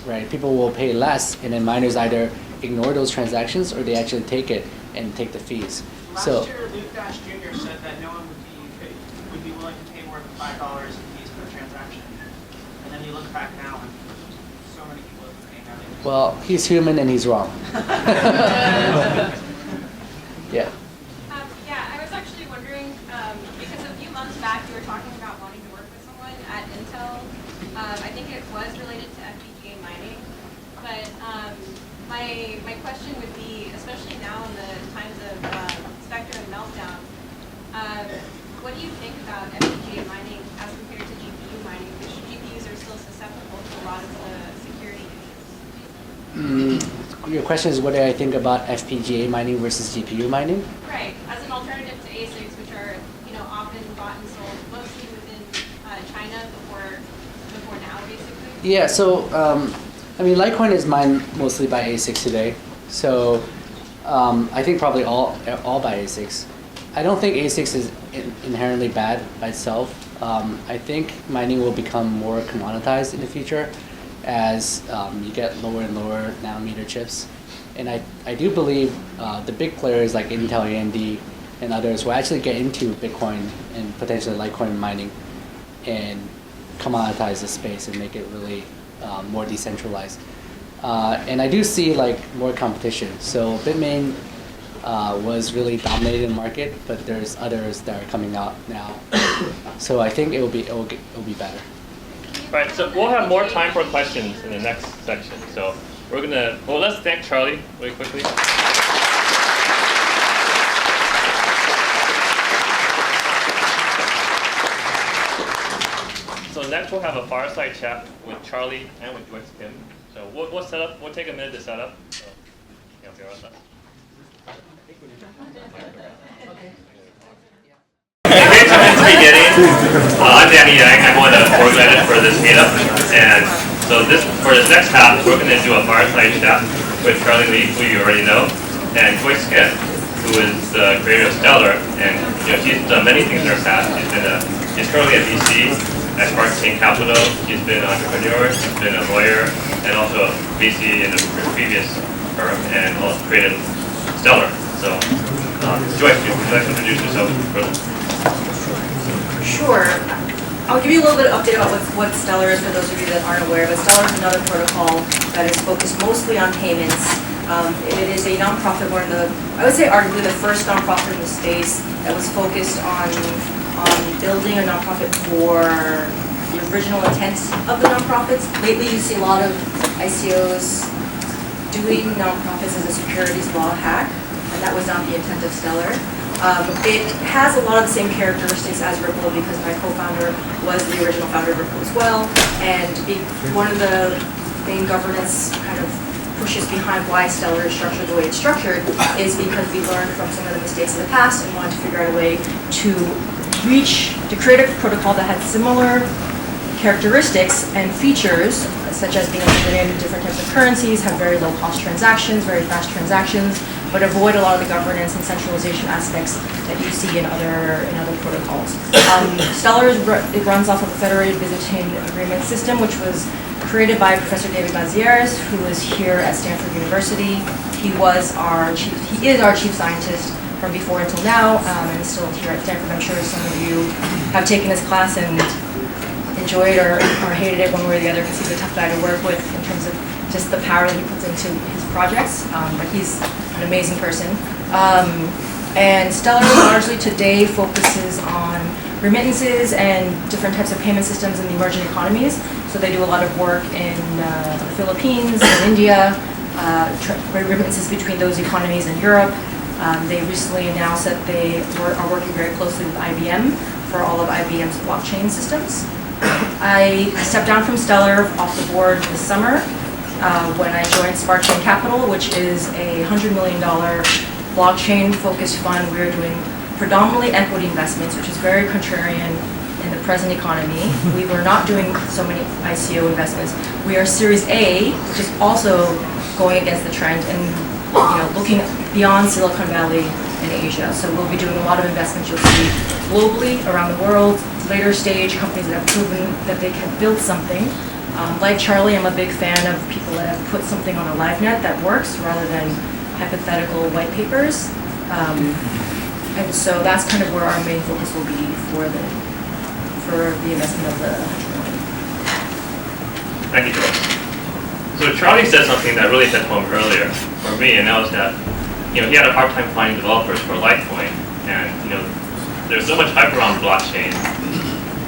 right? People will pay less, and then miners either ignore those transactions or they actually take it and take the fees. Last year, Luke Dash Jr. said that no one would be willing to pay more than $5 in fees per transaction. And then you look back now, and so many people have been paying that. Well, he's human and he's wrong. Yeah. Yeah, I was actually wondering, because a few months back you were talking about wanting to work with someone at Intel. I think it was related to FPGA mining. But my question would be, especially now in the times of Spectre and Meltdown, what do you think about FPGA mining as compared to GPU mining? Which GPUs are still susceptible to a lot of the security issues. Your question is what do I think about FPGA mining versus GPU mining? Right, as an alternative to ASICs, which are often bought and sold mostly within China before now, basically. Yeah. So Litecoin is mined mostly by ASICs today. So I think probably all by ASICs. I don't think ASICs is inherently bad by itself. I think mining will become more commoditized in the future as you get lower and lower nanometer chips. And I do believe the big players like Intel, AMD, and others will actually get into Bitcoin and potentially Litecoin mining and commoditize the space and make it really more decentralized. And I do see like more competition. So Bitmain was really dominating the market, but there's others that are coming out now. So I think it will be better. Right, so we'll have more time for questions in the next section. So we're gonna, well, let's thank Charlie really quickly. So next we'll have a fireside chat with Charlie and with Joyce Kim. So we'll set up, we'll take a minute to set up. So, yeah, be right back. Great to be getting. I'm Danny Yang. I'm one of the organizers for this meetup. And so for this next half, we're going to do a fireside chat with Charlie Lee, who you already know, and Joyce Kim, who is the creator of Stellar. And she's done many things in her past. She's currently at VC at Spark Capital. She's been an entrepreneur. She's been a lawyer, and also a VC in the previous firm, and also created Stellar. So, Joyce, would you like to introduce yourself further? Sure. I'll give you a little bit of update about what Stellar is for those of you that aren't aware, but Stellar is another protocol that is focused mostly on payments. It is a nonprofit, I would say arguably the first nonprofit in the space that was focused on building a nonprofit for the original intent of the nonprofits. Lately you see a lot of ICOs doing nonprofits as a securities law hack, and that was not the intent of Stellar. It has a lot of the same characteristics as Ripple because my co-founder was the original founder of Ripple as well, and one of the main governance kind of pushes behind why Stellar is structured the way it's structured is because we learned from some of the mistakes of the past and wanted to figure out a way to create a protocol that had similar characteristics and features, such as being able to bring in different types of currencies, have very low cost transactions, very fast transactions, but avoid a lot of the governance and centralization aspects that you see in other protocols. Stellar it runs off of a federated visiting agreement system, which was created by Professor David Mazieres, who is here at Stanford University. He is our chief scientist from before until now, and is still here at Stanford. I'm sure some of you have taken his class and enjoyed or hated it one way or the other because he's a tough guy to work with in terms of just the power that he puts into his projects, but he's an amazing person. And Stellar largely today focuses on remittances and different types of payment systems in the emerging economies. So they do a lot of work in the Philippines and India, remittances between those economies and Europe. They recently announced that they are working very closely with IBM for all of IBM's blockchain systems. I stepped down from Stellar off the board this summer when I joined Spark Capital, which is a $100 million blockchain-focused fund. We're doing predominantly equity investments, which is very contrarian in the present economy. We were not doing so many ICO investments. We are Series A, which is also going against the trend and looking beyond Silicon Valley and Asia. So we'll be doing a lot of investments you'll see globally around the world, later stage companies that have proven that they can build something. Like Charlie, I'm a big fan of people that have put something on a live net that works rather than hypothetical white papers. And so that's kind of where our main focus will be for the investment of the $100 million. Thank you, Joyce. So Charlie said something that really hit home earlier for me, and that was that he had a hard time finding developers for Litecoin, and there's so much hype around blockchain.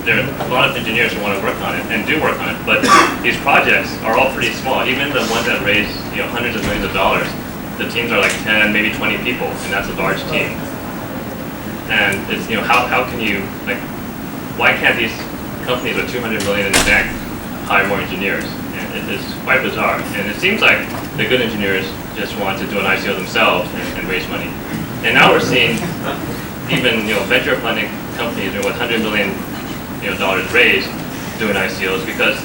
There are a lot of engineers who want to work on it and do work on it, but these projects are all pretty small. Even the ones that raise hundreds of millions of dollars, the teams are like 10, maybe 20 people, and that's a large team. And it's how can you why can't these companies with 200 million in the bank hire more engineers? And it's quite bizarre. And it seems like the good engineers just want to do an ICO themselves and raise money. And now we're seeing even venture funding companies with $100 million dollars raised doing ICOs because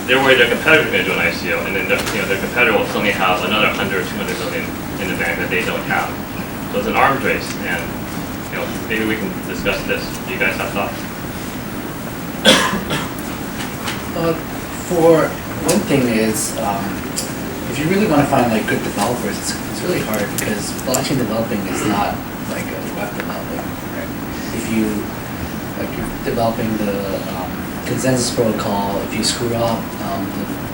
they're worried their competitor is going to do an ICO, and then their competitor will suddenly have another 100 or 200 million in the bank that they don't have. So it's an arms race, and maybe we can discuss this. Do you guys have thoughts? For one thing is, if you really want to find like good developers, it's really hard because blockchain developing is not like a web developing, right? If you like you're developing the consensus protocol, if you screw up,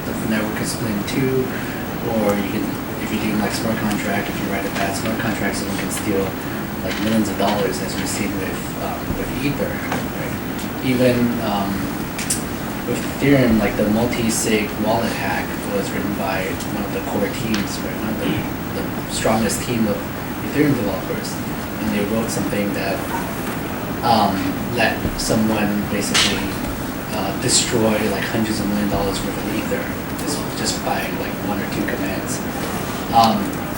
the network is split in two, or you can, if you're doing like smart contract, if you write a bad smart contract, someone can steal like millions of dollars, as we've seen with Ether, right? Even with Ethereum, like the multi-sig wallet hack was written by one of the core teams, right? One of the strongest team of Ethereum developers, and they wrote something that let someone basically destroy like hundreds of $1 million worth of Ether just by like one or two commands.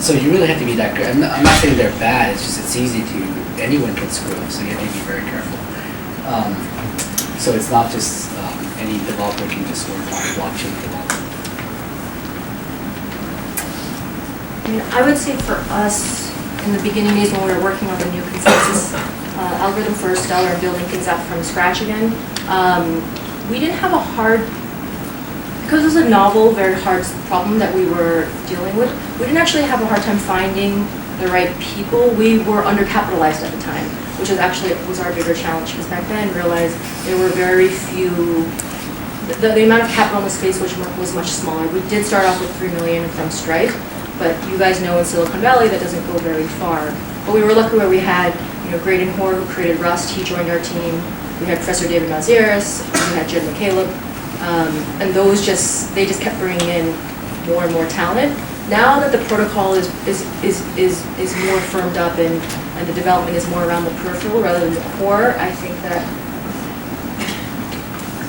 So you really have to be that good. I'm not saying they're bad. It's just it's easy to, anyone can screw up. So you have to be very careful. So it's not just any developer can just work on blockchain development. I mean, I would say for us, in the beginning days when we were working on the new consensus algorithm for Stellar and building things up from scratch again, we didn't have a hard, because it was a novel, very hard problem that we were dealing with, we didn't actually have a hard time finding the right people. We were undercapitalized at the time, which was our bigger challenge, because back then realized there were very few, the amount of capital in the space was much smaller. We did start off with $3 million from Stripe, but you guys know in Silicon Valley that doesn't go very far. But we were lucky where we had, Graydon Hoare, who created Rust, he joined our team. We had Professor David Malzieres, we had Jed McCaleb, and they just kept bringing in more and more talent. Now that the protocol is more firmed up and the development is more around the peripheral rather than the core, I think that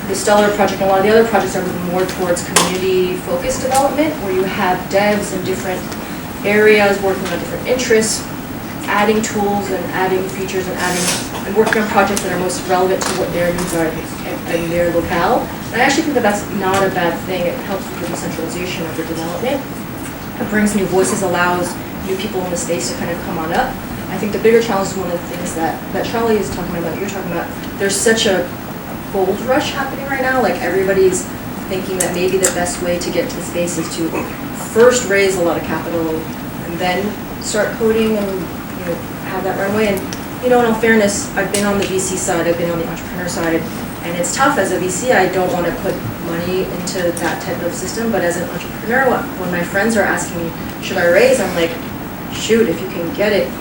the Stellar project and a lot of the other projects are moving more towards community-focused development, where you have devs in different areas working on different interests, adding tools and adding features and working on projects that are most relevant to what their needs are in their locale. And I actually think that that's not a bad thing. It helps with the decentralization of the development. It brings new voices, allows new people in the space to kind of come on up. I think the bigger challenge is one of the things that Charlie is talking about, you're talking about, there's such a gold rush happening right now. Like everybody's thinking that maybe the best way to get to the space is to first raise a lot of capital and then start coding and have that runway. And in all fairness, I've been on the VC side, I've been on the entrepreneur side, and it's tough as a VC. I don't want to put money into that type of system, but as an entrepreneur, when my friends are asking me, should I raise? I'm like, shoot, if you can get it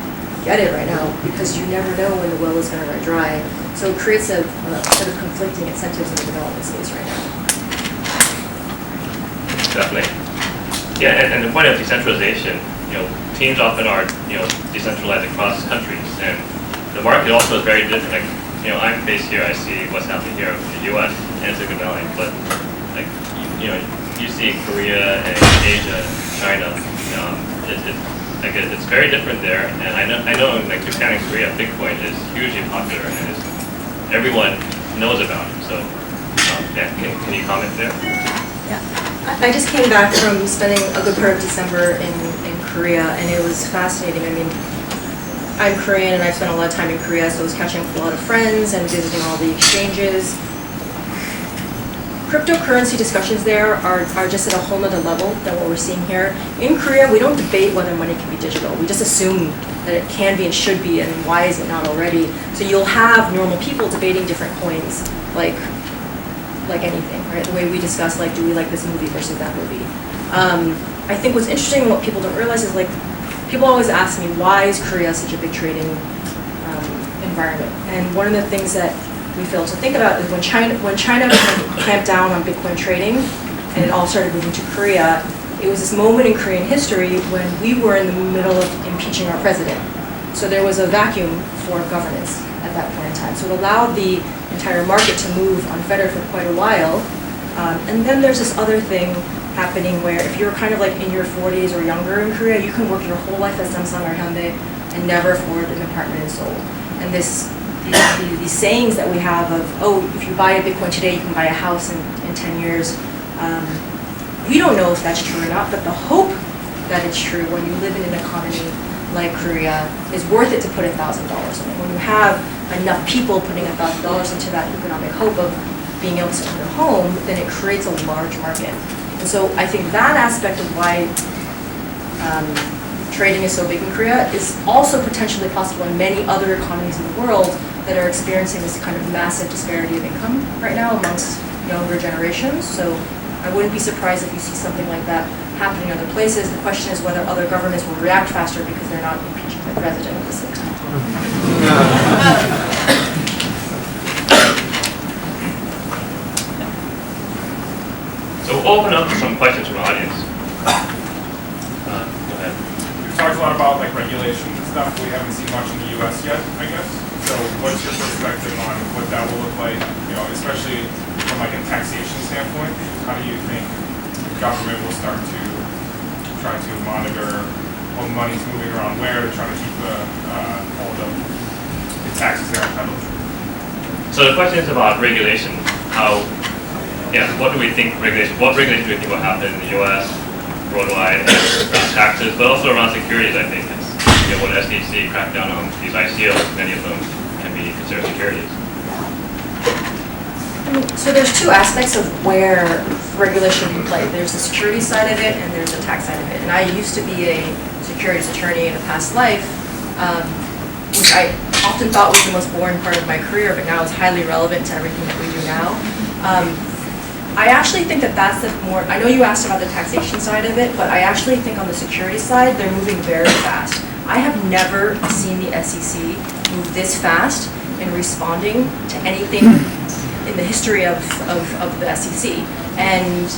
right now, because you never know when the well is going to run dry. So it creates a sort of conflicting incentives in the development space right now. Definitely. Yeah, and the point of decentralization, teams often are, decentralized across countries, and the market also is very different. Like, I'm based here, I see what's happening here in the U.S. and Silicon Valley, but like, you see Korea and Asia, China, it's very different there. And I know in like Japan and Korea, Bitcoin is hugely popular and everyone knows about it. So, yeah, can you comment there? Yeah, I just came back from spending a good part of December in Korea, and it was fascinating. I mean, I'm Korean and I've spent a lot of time in Korea, so I was catching up with a lot of friends and visiting all the exchanges. Cryptocurrency discussions there are just at a whole nother level than what we're seeing here. In Korea, we don't debate whether money can be digital. We just assume that it can be and should be, and why is it not already? So you'll have normal people debating different coins, like anything, right? The way we discuss, like, do we like this movie versus that movie? I think what's interesting and what people don't realize is, like, people always ask me, why is Korea such a big trading environment? And one of the things that we fail to think about is when China clamped down on Bitcoin trading and it all started moving to Korea, it was this moment in Korean history when we were in the middle of impeaching our president. So there was a vacuum for governance at that point in time. So it allowed the entire market to move unfettered for quite a while. And then there's this other thing happening where if you're kind of like in your 40s or younger in Korea, you can work your whole life at Samsung or Hyundai and never afford an apartment in Seoul. And these sayings that we have of, oh, if you buy a Bitcoin today, you can buy a house in 10 years. We don't know if that's true or not, but the hope that it's true when you live in an economy like Korea is worth it to put $1,000 in it. When you have enough people putting $1,000 into that economic hope of being able to set their home, then it creates a large market. And so I think that aspect of why trading is so big in Korea is also potentially possible in many other economies in the world that are experiencing this kind of massive disparity of income right now amongst younger generations. So I wouldn't be surprised if you see something like that happening in other places. The question is whether other governments will react faster because they're not impeaching the president at the same time. So we'll open up to some questions from the audience. Go ahead. We've talked a lot about like regulation and stuff. We haven't seen much in the U.S. yet, I guess. So what's your perspective on what that will look like, especially from like a taxation standpoint? How do you think government will start to try to monitor what money's moving around where to try to keep all the taxes they're entitled to? So the question is about regulation. What do we think regulation? What regulation do we think will happen in the U.S. worldwide around taxes, but also around securities? I think it's when SEC crack down on these ICOs, many of them can be considered securities. So there's two aspects of where regulation can play. There's the security side of it and there's the tax side of it. And I used to be a securities attorney in a past life, which I often thought was the most boring part of my career, but now is highly relevant to everything that we do now. I actually think that that's the more, I know you asked about the taxation side of it, but I actually think on the security side, they're moving very fast. I have never seen the SEC move this fast in responding to anything in the history of the SEC. And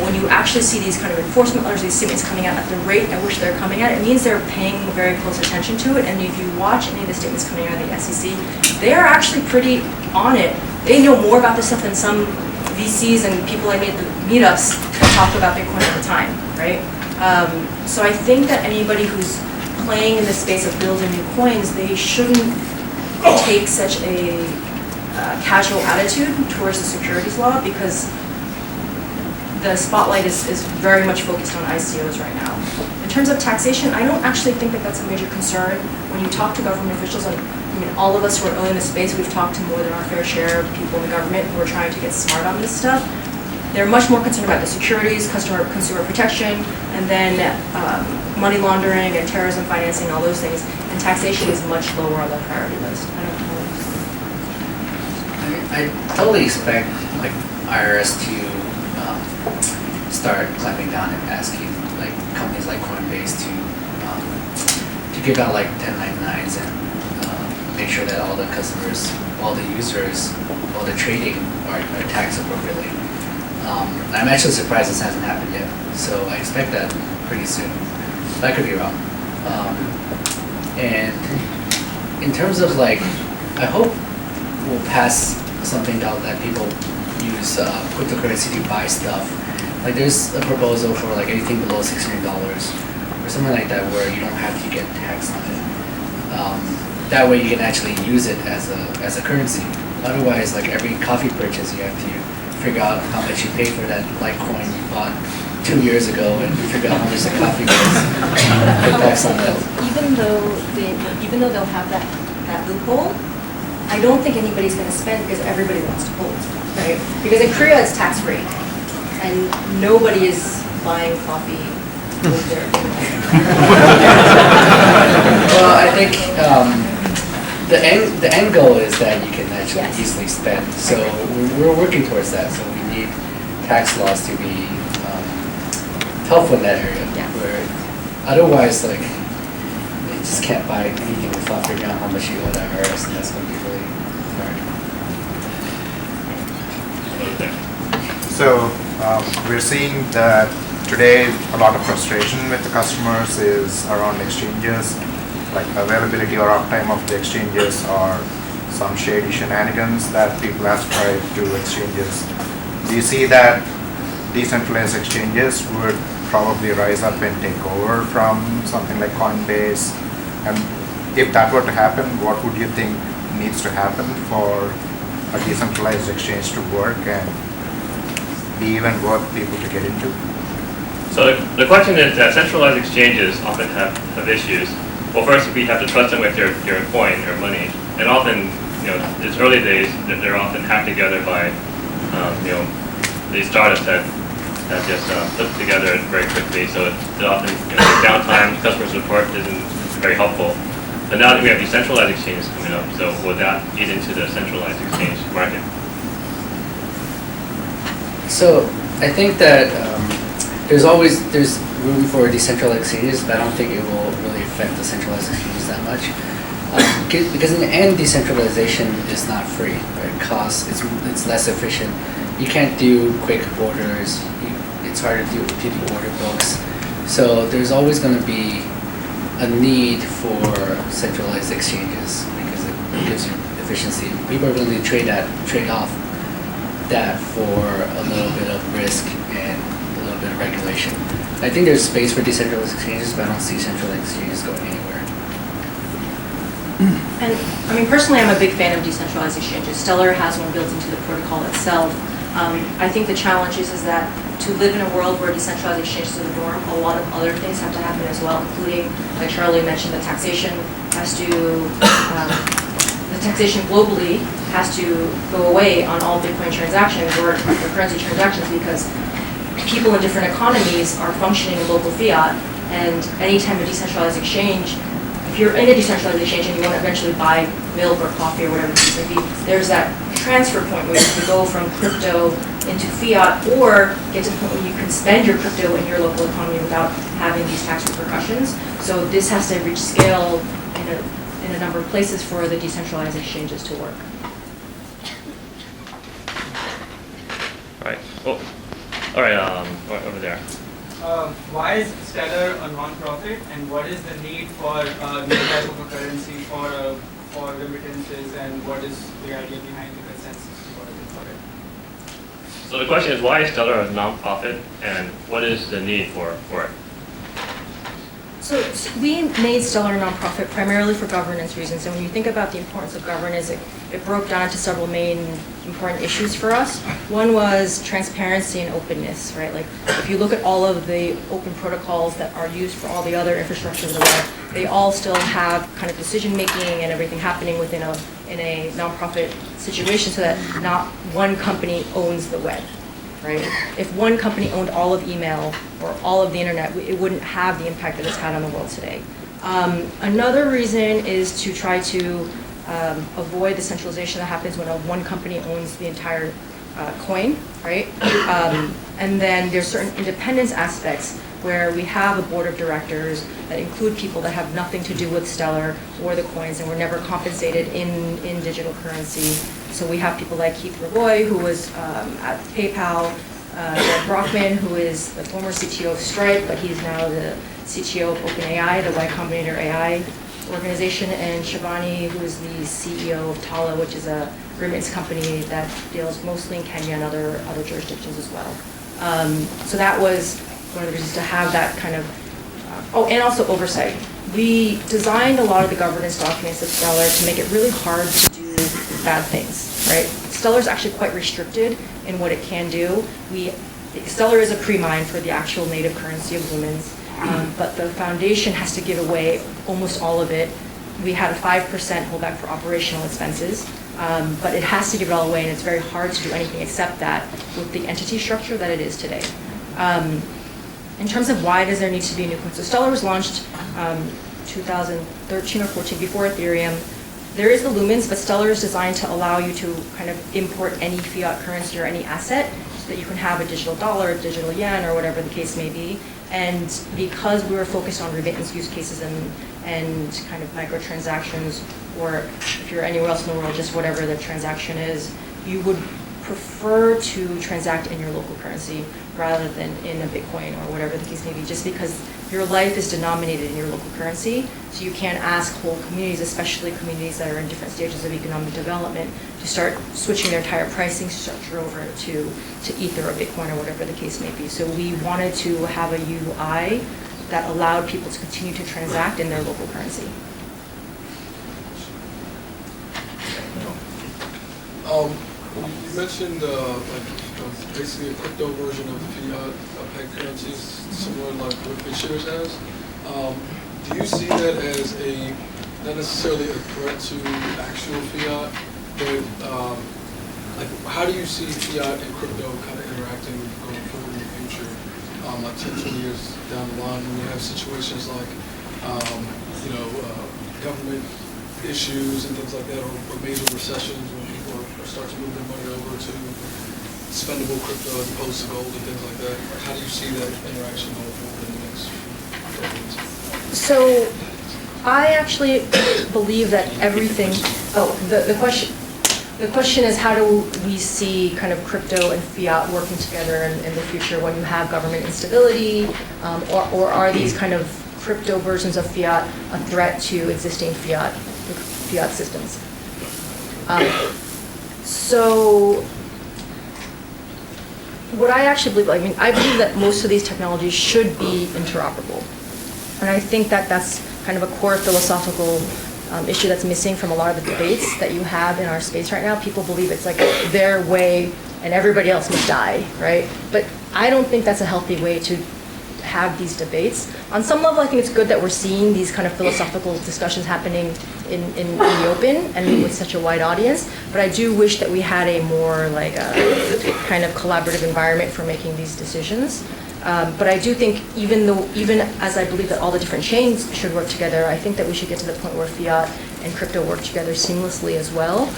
when you actually see these kind of enforcement letters, these statements coming out at the rate at which they're coming out, it means they're paying very close attention to it. And if you watch any of the statements coming out of the SEC, they are actually pretty on it. They know more about this stuff than some VCs and people I meet at the meetups that talk about Bitcoin all the time, right? So I think that anybody who's playing in the space of building new coins, they shouldn't take such a casual attitude towards the securities law because the spotlight is very much focused on ICOs right now. In terms of taxation, I don't actually think that that's a major concern. When you talk to government officials, all of us who are early in the space, we've talked to more than our fair share of people in the government who are trying to get smart on this stuff. They're much more concerned about the securities, consumer protection, and then money laundering and terrorism financing, all those things. And taxation is much lower on the priority list. I totally expect like IRS to start clamping down and asking like companies like Coinbase to give out like 1099s and make sure that all the customers, all the users, all the trading are taxed appropriately. I'm actually surprised this hasn't happened yet, so I expect that pretty soon. But I could be wrong. And in terms of like, I hope we'll pass something out that people use cryptocurrency to buy stuff. Like there's a proposal for like anything below $600 or something like that where you don't have to get taxed on it. That way you can actually use it as a currency. Otherwise, like every coffee purchase, you have to figure out how much you paid for that Litecoin you bought 2 years ago and figure out how much the coffee was. Put tax on that. Even though they'll have that loophole, I don't think anybody's going to spend because everybody wants to hold, right? Because in Korea it's tax free, and nobody is buying coffee with their. Well, I think the end goal is that you can actually easily spend. So we're working towards that. So we need tax laws to be helpful in that area. Where otherwise, like, you just can't buy anything without figuring out how much you owe the IRS, and that's going to be really hard. So we're seeing that today a lot of frustration with the customers is around exchanges, like availability or uptime of the exchanges or some shady shenanigans that people ascribe to exchanges. Do you see that decentralized exchanges would probably rise up and take over from something like Coinbase? And if that were to happen, what would you think needs to happen for a decentralized exchange to work and be even worth people to get into? So the question is that centralized exchanges often have issues. Well, first, we have to trust them with your coin, your money. And often, it's early days, that they're often hacked together by these startups that just put together very quickly, so it often downtime, customer support isn't very helpful. But now that we have decentralized exchanges coming up, so will that eat into the centralized exchange market? So I think that there's room for decentralized exchanges, but I don't think it will really affect the centralized exchanges that much. Because in the end, decentralization is not free, right? It's less efficient. You can't do quick orders. It's hard to do order books. So there's always going to be a need for centralized exchanges because it gives you efficiency. People are willing to trade off that for a little bit of risk and a little bit of regulation. I think there's space for decentralized exchanges, but I don't see centralized exchanges going anywhere. And I mean, personally, I'm a big fan of decentralized exchanges. Stellar has one built into the protocol itself. I think the challenge is that to live in a world where decentralized exchanges are the norm, a lot of other things have to happen as well, including, like Charlie mentioned, the taxation has to, the taxation globally has to go away on all Bitcoin transactions or cryptocurrency transactions because people in different economies are functioning in local fiat, and anytime a decentralized exchange, if you're in a decentralized exchange and you want to eventually buy milk or coffee or whatever the case may be, there's that transfer point where you can go from crypto into fiat or get to the point where you can spend your crypto in your local economy without having these tax repercussions. So this has to reach scale in a number of places for the decentralized exchanges to work. Right. Oh, all right. Right over there. Why is Stellar a non-profit, and what is the need for new type of a currency for remittances, and what is the idea behind the consensus for it? So the question is, why is Stellar a non-profit, and what is the need for it? So we made Stellar a nonprofit primarily for governance reasons, and when you think about the importance of governance, it broke down into several main important issues for us. One was transparency and openness, right? Like if you look at all of the open protocols that are used for all the other infrastructure of the web, they all still have kind of decision making and everything happening in a nonprofit situation, so that not one company owns the web. Right? If one company owned all of email or all of the internet, it wouldn't have the impact that it's had on the world today. Another reason is to try to avoid the centralization that happens when one company owns the entire coin, right? And then there's certain independence aspects where we have a board of directors that include people that have nothing to do with Stellar or the coins and were never compensated in digital currency. So we have people like Keith Raboy, who was at PayPal, Greg Brockman, who is the former CTO of Stripe, but he's now the CTO of OpenAI, the Y Combinator AI organization, and Shivani, who is the CEO of Tala, which is a remittance company that deals mostly in Kenya and other jurisdictions as well. So that was one of the reasons to have that kind of, and also oversight. We designed a lot of the governance documents of Stellar to make it really hard to do bad things, right? Stellar is actually quite restricted in what it can do. Stellar is a pre-mine for the actual native currency of Lumens, but the foundation has to give away almost all of it. We had a 5% holdback for operational expenses, but it has to give it all away, and it's very hard to do anything except that with the entity structure that it is today. In terms of why does there need to be a new coin? So Stellar was launched 2013 or 14 before Ethereum. There is the Lumens, but Stellar is designed to allow you to kind of import any fiat currency or any asset so that you can have a digital dollar, a digital yen, or whatever the case may be. And because we were focused on remittance use cases and kind of microtransactions, or if you're anywhere else in the world, just whatever the transaction is, you would prefer to transact in your local currency rather than in a Bitcoin or whatever the case may be, just because your life is denominated in your local currency. So you can't ask whole communities, especially communities that are in different stages of economic development, to start switching their entire pricing structure over to Ether or Bitcoin or whatever the case may be. So we wanted to have a UI that allowed people to continue to transact in their local currency. You mentioned basically a crypto version of fiat peg currencies, similar like what BitShares has. Do you see that as not necessarily a threat to actual fiat, but like, how do you see fiat and crypto kind of interacting going forward in the future? Like 10, 20 years down the line, when we have situations like, government issues and things like that, or major recessions when people start to move their money over to spendable crypto as opposed to gold and things like that. How do you see that interaction going forward in the next few decades? So I actually believe that everything, the question is, how do we see kind of crypto and fiat working together in the future when you have government instability, or are these kind of crypto versions of fiat a threat to existing fiat systems? So what I actually believe, I believe that most of these technologies should be interoperable. And I think that that's kind of a core philosophical issue that's missing from a lot of the debates that you have in our space right now. People believe it's like their way and everybody else must die, right? But I don't think that's a healthy way to have these debates. On some level, I think it's good that we're seeing these kind of philosophical discussions happening in the open and with such a wide audience. But I do wish that we had a more like a kind of collaborative environment for making these decisions. But I do think even as I believe that all the different chains should work together, I think that we should get to the point where fiat and crypto work together seamlessly as well.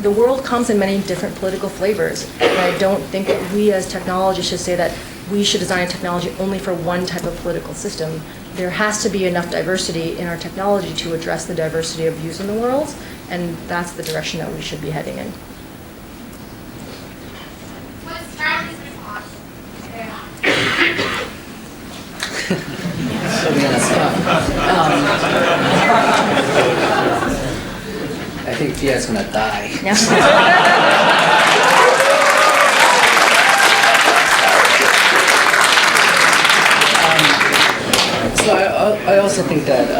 The world comes in many different political flavors, and I don't think that we as technologists should say that we should design a technology only for one type of political system. There has to be enough diversity in our technology to address the diversity of views in the world, and that's the direction that we should be heading in. What's Charlie's response? Put me on the spot. I think fiat's gonna die. So I also think that,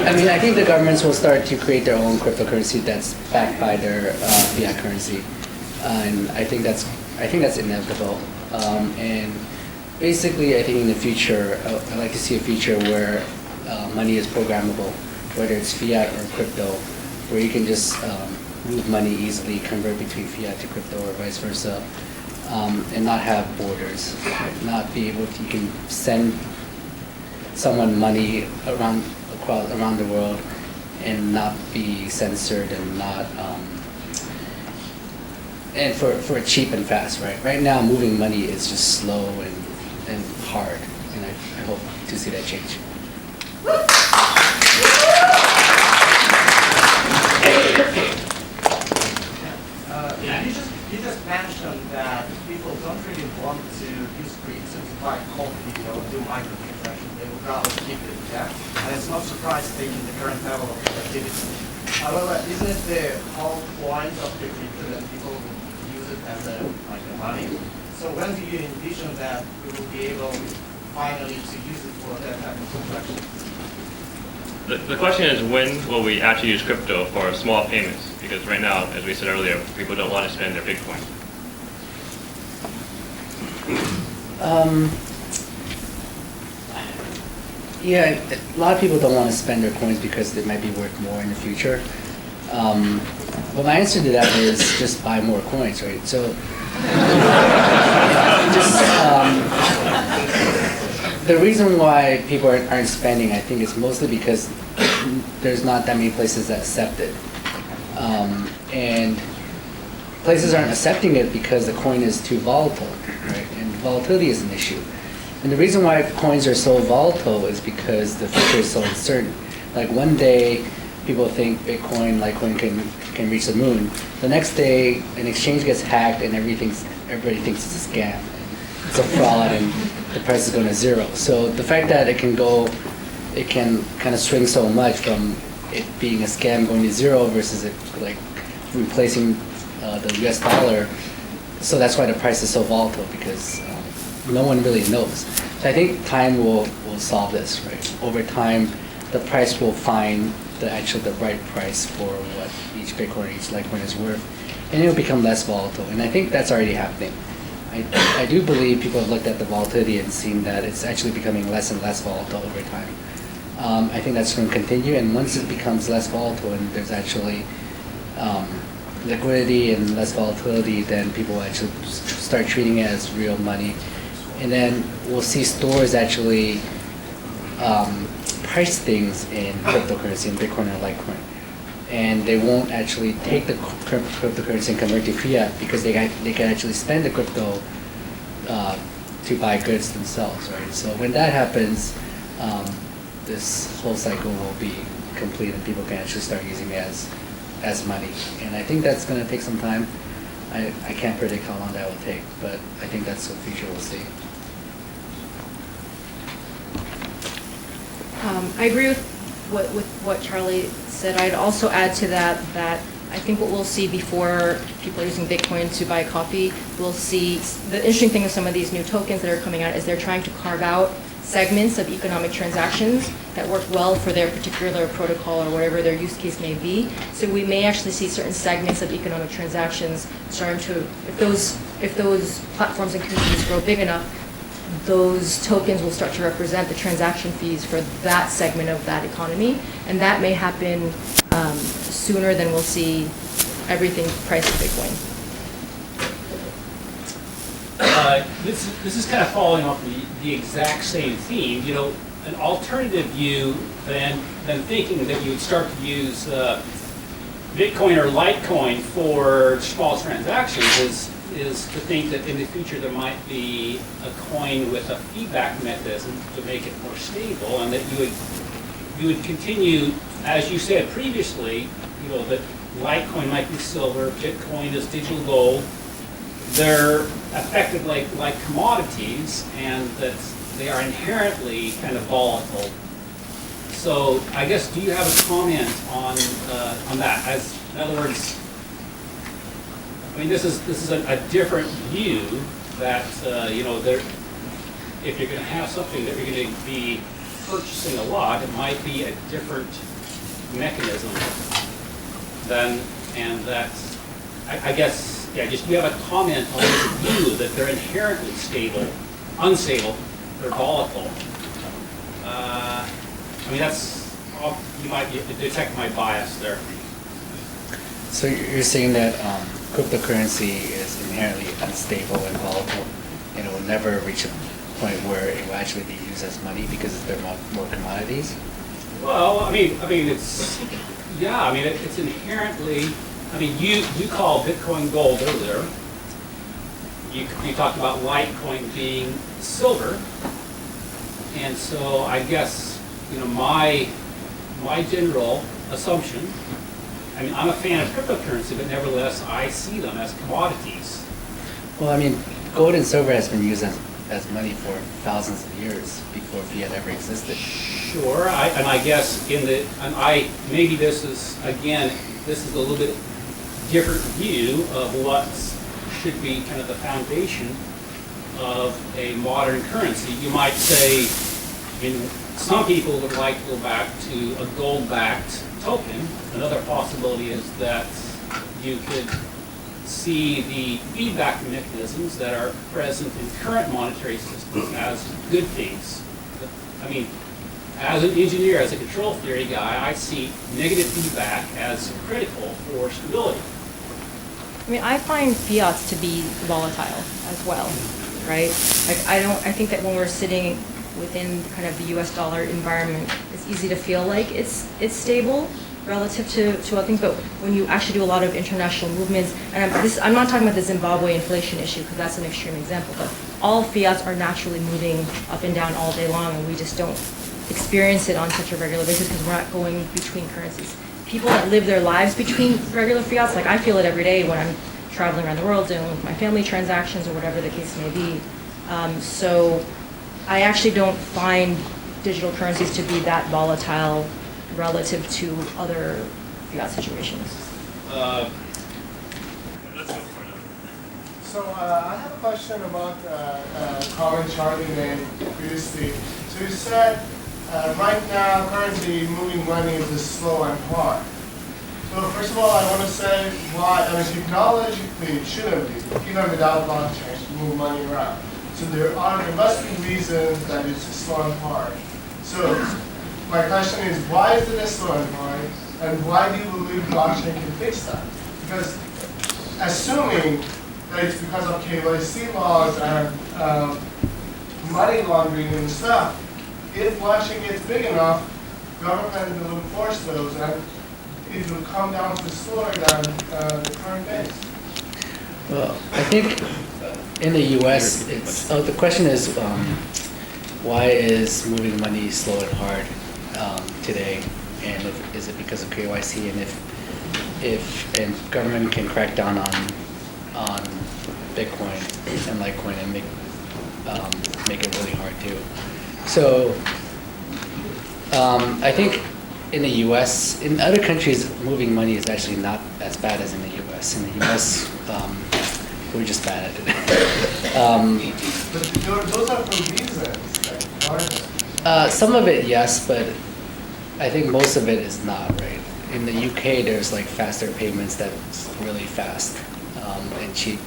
I think the governments will start to create their own cryptocurrency that's backed by their fiat currency, and I think that's inevitable. And basically, I think in the future, I'd like to see a future where money is programmable, whether it's fiat or crypto, where you can just move money easily, convert between fiat to crypto or vice versa. And not have borders, not be able to, you can send someone money around the world and not be censored and not, and for cheap and fast, right? Right now, moving money is just slow and hard, and I hope to see that change. You just mentioned that people don't really want to use pre-simplified coffee or do microtransactions. They would rather keep it in cash. And it's not surprising taking the current level of productivity. However, isn't it the whole point of the crypto that people would use it as a money? So when do you envision that we will be able finally to use it for that type of transaction? The question is, when will we actually use crypto for small payments? Because right now, as we said earlier, people don't want to spend their Bitcoin. Yeah, a lot of people don't want to spend their coins because they might be worth more in the future. But my answer to that is just buy more coins, right? So, the reason why people aren't spending, I think, is mostly because there's not that many places that accept it. And places aren't accepting it because the coin is too volatile, right? And volatility is an issue. And the reason why coins are so volatile is because the future is so uncertain. Like one day, people think Bitcoin, Litecoin can reach the moon. The next day, an exchange gets hacked and everybody thinks it's a scam. And it's a fraud and the price is going to zero. So the fact that it can kind of swing so much from it being a scam going to zero versus it like replacing the US dollar. So that's why the price is so volatile, because no one really knows. So I think time will solve this, right? Over time, the price will find the right price for what each Bitcoin or each Litecoin is worth, and it will become less volatile. And I think that's already happening. I do believe people have looked at the volatility and seen that it's actually becoming less and less volatile over time. I think that's going to continue, and once it becomes less volatile and there's actually liquidity and less volatility, then people will actually start treating it as real money. And then we'll see stores actually price things in cryptocurrency, in Bitcoin or Litecoin. And they won't actually take the cryptocurrency and convert to fiat because they can actually spend the crypto to buy goods themselves, right? So when that happens, this whole cycle will be complete and people can actually start using it as money. And I think that's going to take some time. I can't predict how long that will take, but I think that's the future we'll see. I agree with what Charlie said. I'd also add to that I think what we'll see before people are using Bitcoin to buy coffee, we'll see, the interesting thing with some of these new tokens that are coming out is they're trying to carve out segments of economic transactions that work well for their particular protocol or whatever their use case may be. So we may actually see certain segments of economic transactions starting to, if those platforms and communities grow big enough, those tokens will start to represent the transaction fees for that segment of that economy. And that may happen sooner than we'll see everything priced in Bitcoin. This is kind of following off the exact same theme. You know, an alternative view than thinking that you would start to use Bitcoin or Litecoin for small transactions is to think that in the future there might be a coin with a feedback mechanism to make it more stable, and that you would continue, as you said previously, you know, that Litecoin might be silver, Bitcoin is digital gold. They're effectively like commodities, and that they are inherently kind of volatile. So I guess, do you have a comment on that? As in other words, I mean, this is a different view that you know, if you're going to have something that you're going to be purchasing a lot, it might be a different mechanism than, and that I guess. Yeah, just do you have a comment on this view that they're inherently unstable, they're volatile? I mean, that's, you might detect my bias there. So you're saying that cryptocurrency is inherently unstable and volatile, and it will never reach a point where it will actually be used as money because there are more commodities? Well, I mean, it's, yeah, I mean, it's inherently. I mean, you called Bitcoin gold earlier. You talked about Litecoin being silver, and so I guess, you know, my general assumption. I mean, I'm a fan of cryptocurrency, but nevertheless, I see them as commodities. Well, I mean, gold and silver has been used as money for thousands of years before fiat ever existed. Sure, and I guess maybe this is a little bit different view of what should be kind of the foundation of a modern currency. You might say, I mean, some people would like to go back to a gold-backed token. Another possibility is that you could see the feedback mechanisms that are present in current monetary systems as good things. I mean, as an engineer, as a control theory guy, I see negative feedback as critical for stability. I mean, I find fiats to be volatile as well, right? Like, I think that when we're sitting within kind of the US dollar environment, it's easy to feel like it's stable relative to other things, but when you actually do a lot of international movements, and I'm not talking about the Zimbabwe inflation issue because that's an extreme example, but all fiats are naturally moving up and down all day long, and we just don't experience it on such a regular basis because we're not going between currencies. People that live their lives between regular fiats, like I feel it every day when I'm traveling around the world dealing with my family transactions or whatever the case may be. So I actually don't find digital currencies to be that volatile relative to other fiat situations. So I have a question about comment Charlie made previously. So you said right now, currently, moving money is slow and hard. So first of all, I want to say why. I mean, technologically, it shouldn't be. Even without blockchain, to move money around. So there must be reasons that it's slow and hard. So my question is, why is it so high, and why do you believe blockchain can fix that? Because assuming that it's because of KYC laws and money laundering and stuff, if blockchain gets big enough, government will enforce those, and it will come down to slower than the current days. Well, I think in the U.S., the question is, why is moving money slow and hard today? And is it because of KYC? And if government can crack down on Bitcoin and Litecoin and make it really hard too. So I think in the U.S., in other countries, moving money is actually not as bad as in the U.S. In the U.S., we're just bad at it. But those are for reasons, aren't Some of it, yes, but I think most of it is not, right? In the UK, there's like faster payments that's really fast and cheap.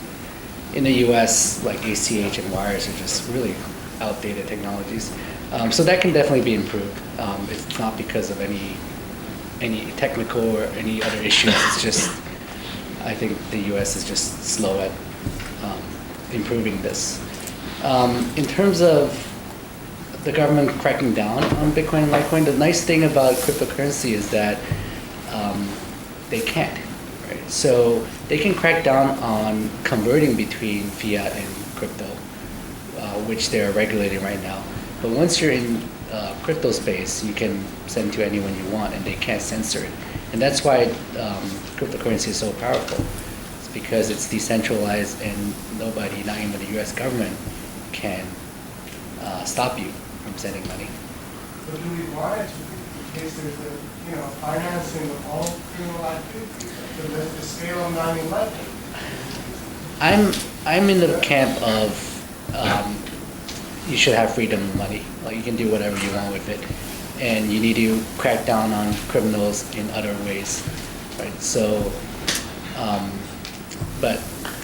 In the US, like ACH and wires are just really outdated technologies. So that can definitely be improved. It's not because of any technical or any other issues. It's just, I think the US is just slow at improving this. In terms of the government cracking down on Bitcoin and Litecoin, the nice thing about cryptocurrency is that they can't, right? So they can crack down on converting between fiat and crypto, which they're regulating right now. But once you're in crypto space, you can send to anyone you want, and they can't censor it. And that's why cryptocurrency is so powerful. It's because it's decentralized, and nobody, not even the U.S. government, can stop you from sending money. So do we want it to be in case there's a financing of all criminal activities? So there's the scale of 9/11. I'm in the camp of you should have freedom of money. Like you can do whatever you want with it, and you need to crack down on criminals in other ways, right? So, but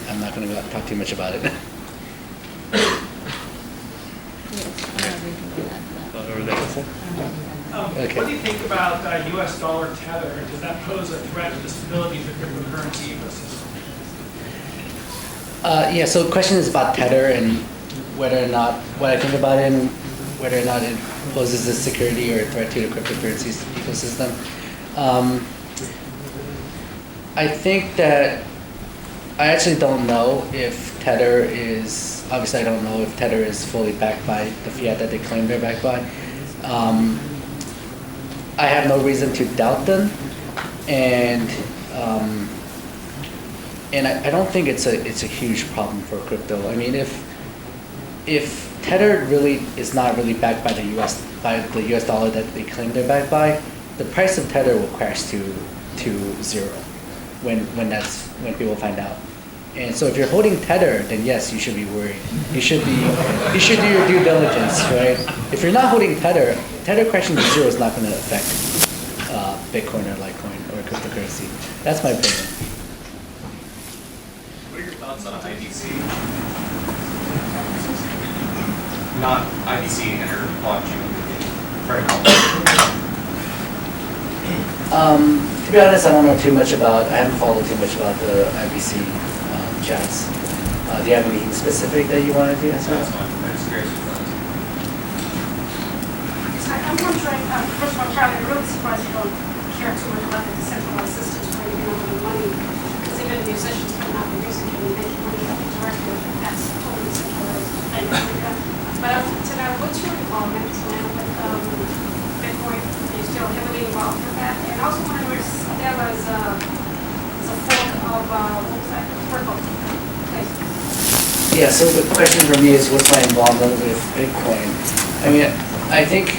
I'm not going to talk too much about it. Okay. What do you think about U.S. dollar tether? Does that pose a threat to the stability of the cryptocurrency ecosystem? Yeah, so the question is about tether and whether or not, what I think about it and whether or not it poses a security or a threat to the cryptocurrency ecosystem. I think that I actually don't know if tether is, obviously I don't know if tether is fully backed by the fiat that they claim they're backed by. I have no reason to doubt them, and I don't think it's a huge problem for crypto. I mean, if tether really is not really backed by the US dollar that they claim they're backed by, the price of tether will crash to zero when people find out. And so if you're holding tether, then yes, you should be worried. You should do your due diligence, right? If you're not holding tether crashing to zero is not going to affect Bitcoin or Litecoin or cryptocurrency. That's my opinion. What are your thoughts on IBC? Not IBC inter blockchain protocol. To be honest, I don't know too much about. I haven't followed too much about the IBC chats. Do you have anything specific that you wanted to answer? That's fine. I'm just curious. I'm wondering, first of all, Charlie, I'm really surprised you don't care too much about the decentralized systems where you can open money, because even musicians cannot be music and make money off the director. That's totally decentralized. But to know, what's your involvement now with Bitcoin? Are you still heavily involved with that? And also wondering where Stella is a fork of, what was that? Purple. Yeah, so the question for me is, what's my involvement with Bitcoin? I mean, I think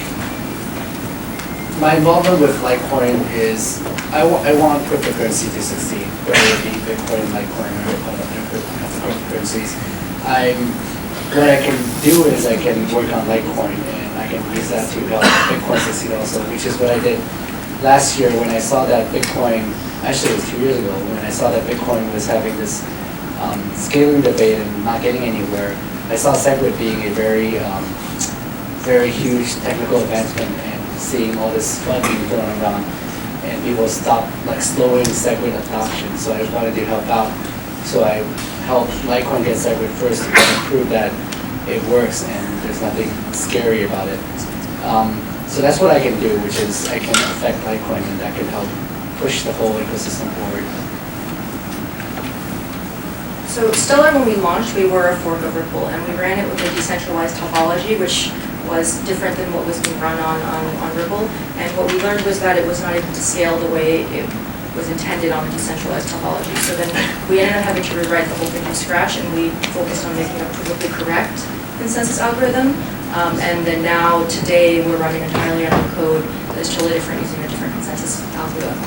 my involvement with Litecoin is, I want cryptocurrency to succeed, whether it be Bitcoin, Litecoin, or other cryptocurrencies. What I can do is I can work on Litecoin, and I can use that to help Bitcoin succeed also, which is what I did last year when I saw that Bitcoin, actually it was 2 years ago, when I saw that Bitcoin was having this scaling debate and not getting anywhere. I saw SegWit being a very, very huge technical advancement, and seeing all this FUD being thrown around, and people stop slowing Segwit adoption. So I wanted to help out. So I helped Litecoin get Segwit first to prove that it works and there's nothing scary about it. So that's what I can do, which is I can affect Litecoin, and that can help push the whole ecosystem forward. So Stellar, when we launched, we were a fork of Ripple, and we ran it with a decentralized topology, which was different than what was being run on Ripple. And what we learned was that it was not able to scale the way it was intended on the decentralized topology. So then we ended up having to rewrite the whole thing from scratch, and we focused on making a provably correct consensus algorithm. And then now, today, we're running entirely on code that is totally different using a different consensus algorithm.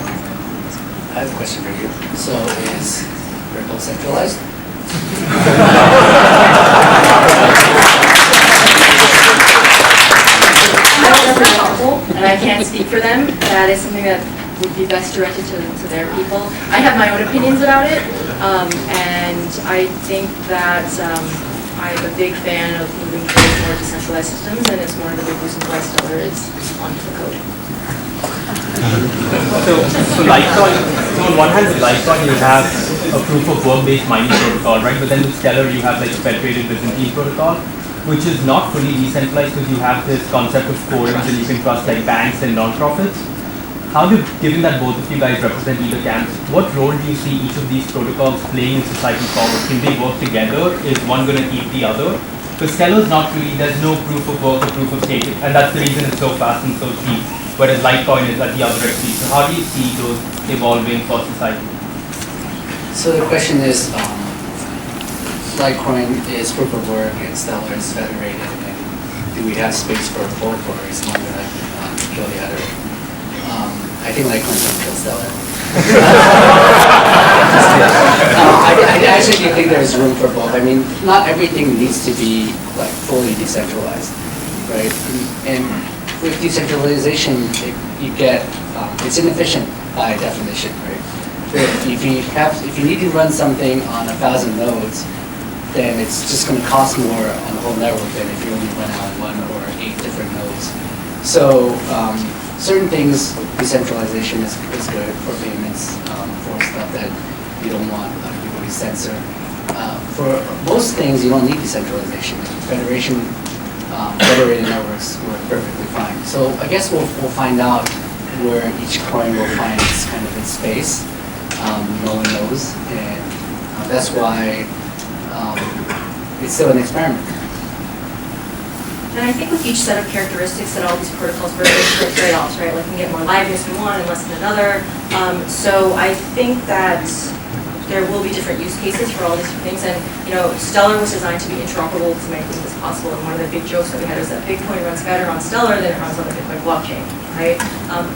I have a question for you. So is Ripple centralized? I don't represent Ripple, and I can't speak for them. That is something that would be best directed to their people. I have my own opinions about it, and I think that I'm a big fan of moving towards more decentralized systems, and it's one of the big reasons why Stellar is onto the code. So Litecoin, so on one hand with Litecoin you have a proof of work based mining protocol, right? But then with Stellar you have like a federated Byzantine protocol, which is not fully decentralized because you have this concept of quorums and you can trust like banks and non-profits. Given that both of you guys represent either camps, what role do you see each of these protocols playing in society forward? Can they work together? Is one going to eat the other? Because Stellar's not really, there's no proof of work or proof of stake, and that's the reason it's so fast and so cheap, whereas Litecoin is at the other extreme. So how do you see those evolving for society? So the question is, Litecoin is proof of work and Stellar is federated, and do we have space for both, or is one going to kill the other? I think Litecoin's going to kill Stellar. I actually think there's room for both. I mean, not everything needs to be fully decentralized, right? And with decentralization, it's inefficient by definition, right? If you need to run something on 1,000 nodes, then it's just going to cost more on the whole network than if you only run it on 1 or 8 different nodes. So certain things, decentralization is good for payments, for stuff that you don't want people to censor. For most things, you don't need decentralization. Federated networks work perfectly fine. So I guess we'll find out where each coin will find its kind of its space. No one knows, and that's why it's still an experiment. And I think with each set of characteristics that all these protocols bring, there's trade-offs, right? Like you can get more liveness in one and less in another. So I think that there will be different use cases for all these different things. And Stellar was designed to be interoperable with as many things as possible. And one of the big jokes that we had is that Bitcoin runs better on Stellar than it runs on the Bitcoin blockchain, right?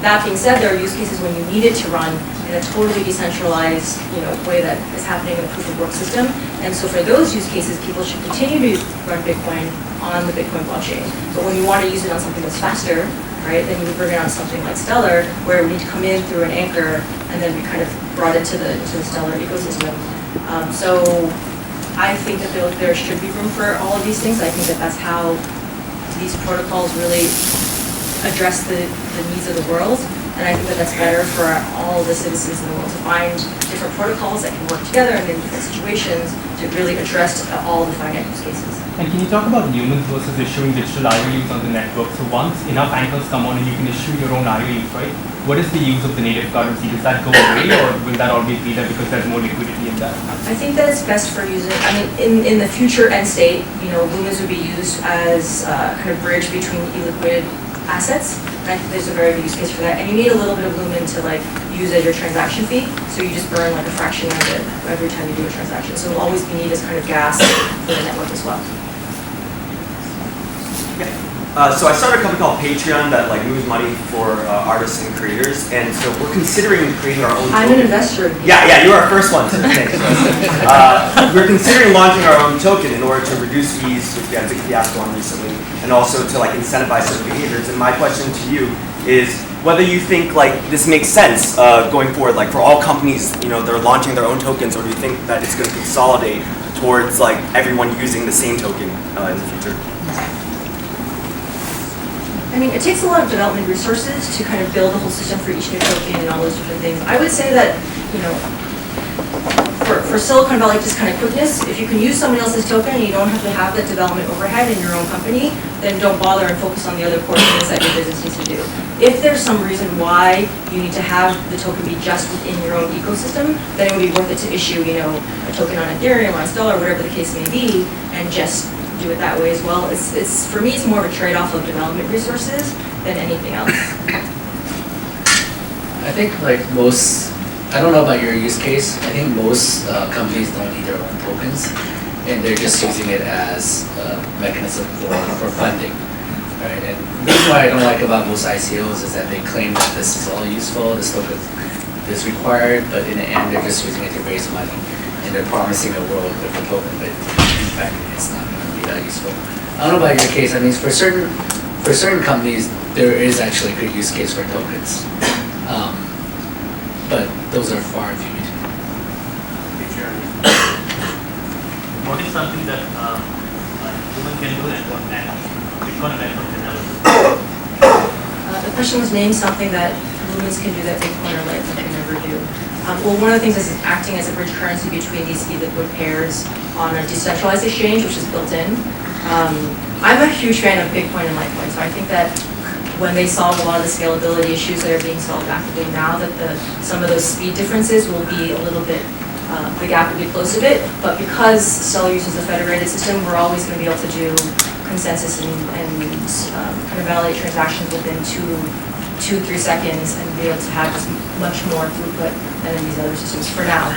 That being said, there are use cases when you need it to run in a totally decentralized, way that is happening in a proof of work system. And so for those use cases, people should continue to run Bitcoin on the Bitcoin blockchain. But when you want to use it on something that's faster, right, then you would bring it on something like Stellar, where we need to come in through an anchor, and then we kind of brought it to the Stellar ecosystem. So I think that there should be room for all of these things. I think that that's how these protocols really address the needs of the world. And I think that that's better for all the citizens in the world to find different protocols that can work together in different situations to really address all the finite use cases. And can you talk about humans versus issuing digital IOUs on the network? So once enough anchors come on and you can issue your own IOUs, right? What is the use of the native currency? Does that go away, or will that always be there because there's more liquidity in that? I think that it's best for using, in the future end state, Lunas would be used as a kind of bridge between illiquid assets. And I think there's a very good use case for that. And you need a little bit of Lumen to use as your transaction fee. So you just burn a fraction of it every time you do a transaction. So it'll always be needed as kind of gas for the network as well. So I started a company called Patreon that moves money for artists and creators, and so we're considering creating our own. I'm an investor. Yeah, you were our first one. We're considering launching our own token in order to reduce fees, which we had a big fiasco on recently, and also to incentivize certain behaviors. And my question to you is whether you think this makes sense going forward, for all companies, they're launching their own tokens, or do you think that it's going to consolidate towards everyone using the same token in the future? I mean, it takes a lot of development resources to kind of build a whole system for each new token and all those different things. I would say that, you know, for Silicon Valley, just kind of quickness, if you can use someone else's token and you don't have to have that development overhead in your own company, then don't bother and focus on the other core things that your business needs to do. If there's some reason why you need to have the token be just within your own ecosystem, then it would be worth it to issue, you know, a token on Ethereum, on Stellar, whatever the case may be, and just do it that way as well. It's for me, it's more of a trade-off of development resources than anything else. I think like most, I don't know about your use case, I think most companies don't need their own tokens, and they're just using it as a mechanism for funding, right? And the reason why I don't like about most ICOs is that they claim that this is all useful, this token is required, but in the end they're just using it to raise money, and they're promising a world with the token, but in fact it's not going to be that useful. I don't know about your case, I mean for certain companies there is actually a good use case for tokens. But those are far and few between. What is something that women can do and what man, Bitcoin and Litecoin can never do? The question was name something that humans can do that Bitcoin or Litecoin can never do. Well, one of the things is acting as a bridge currency between these e-liquid pairs on a decentralized exchange, which is built in. I'm a huge fan of Bitcoin and Litecoin, so I think that when they solve a lot of the scalability issues that are being solved actively now, that some of those speed differences will be a little bit, the gap will be close a bit, but because Stellar uses a federated system, we're always going to be able to do consensus and kind of validate transactions within 2-3 seconds and be able to have this much more throughput than in these other systems for now.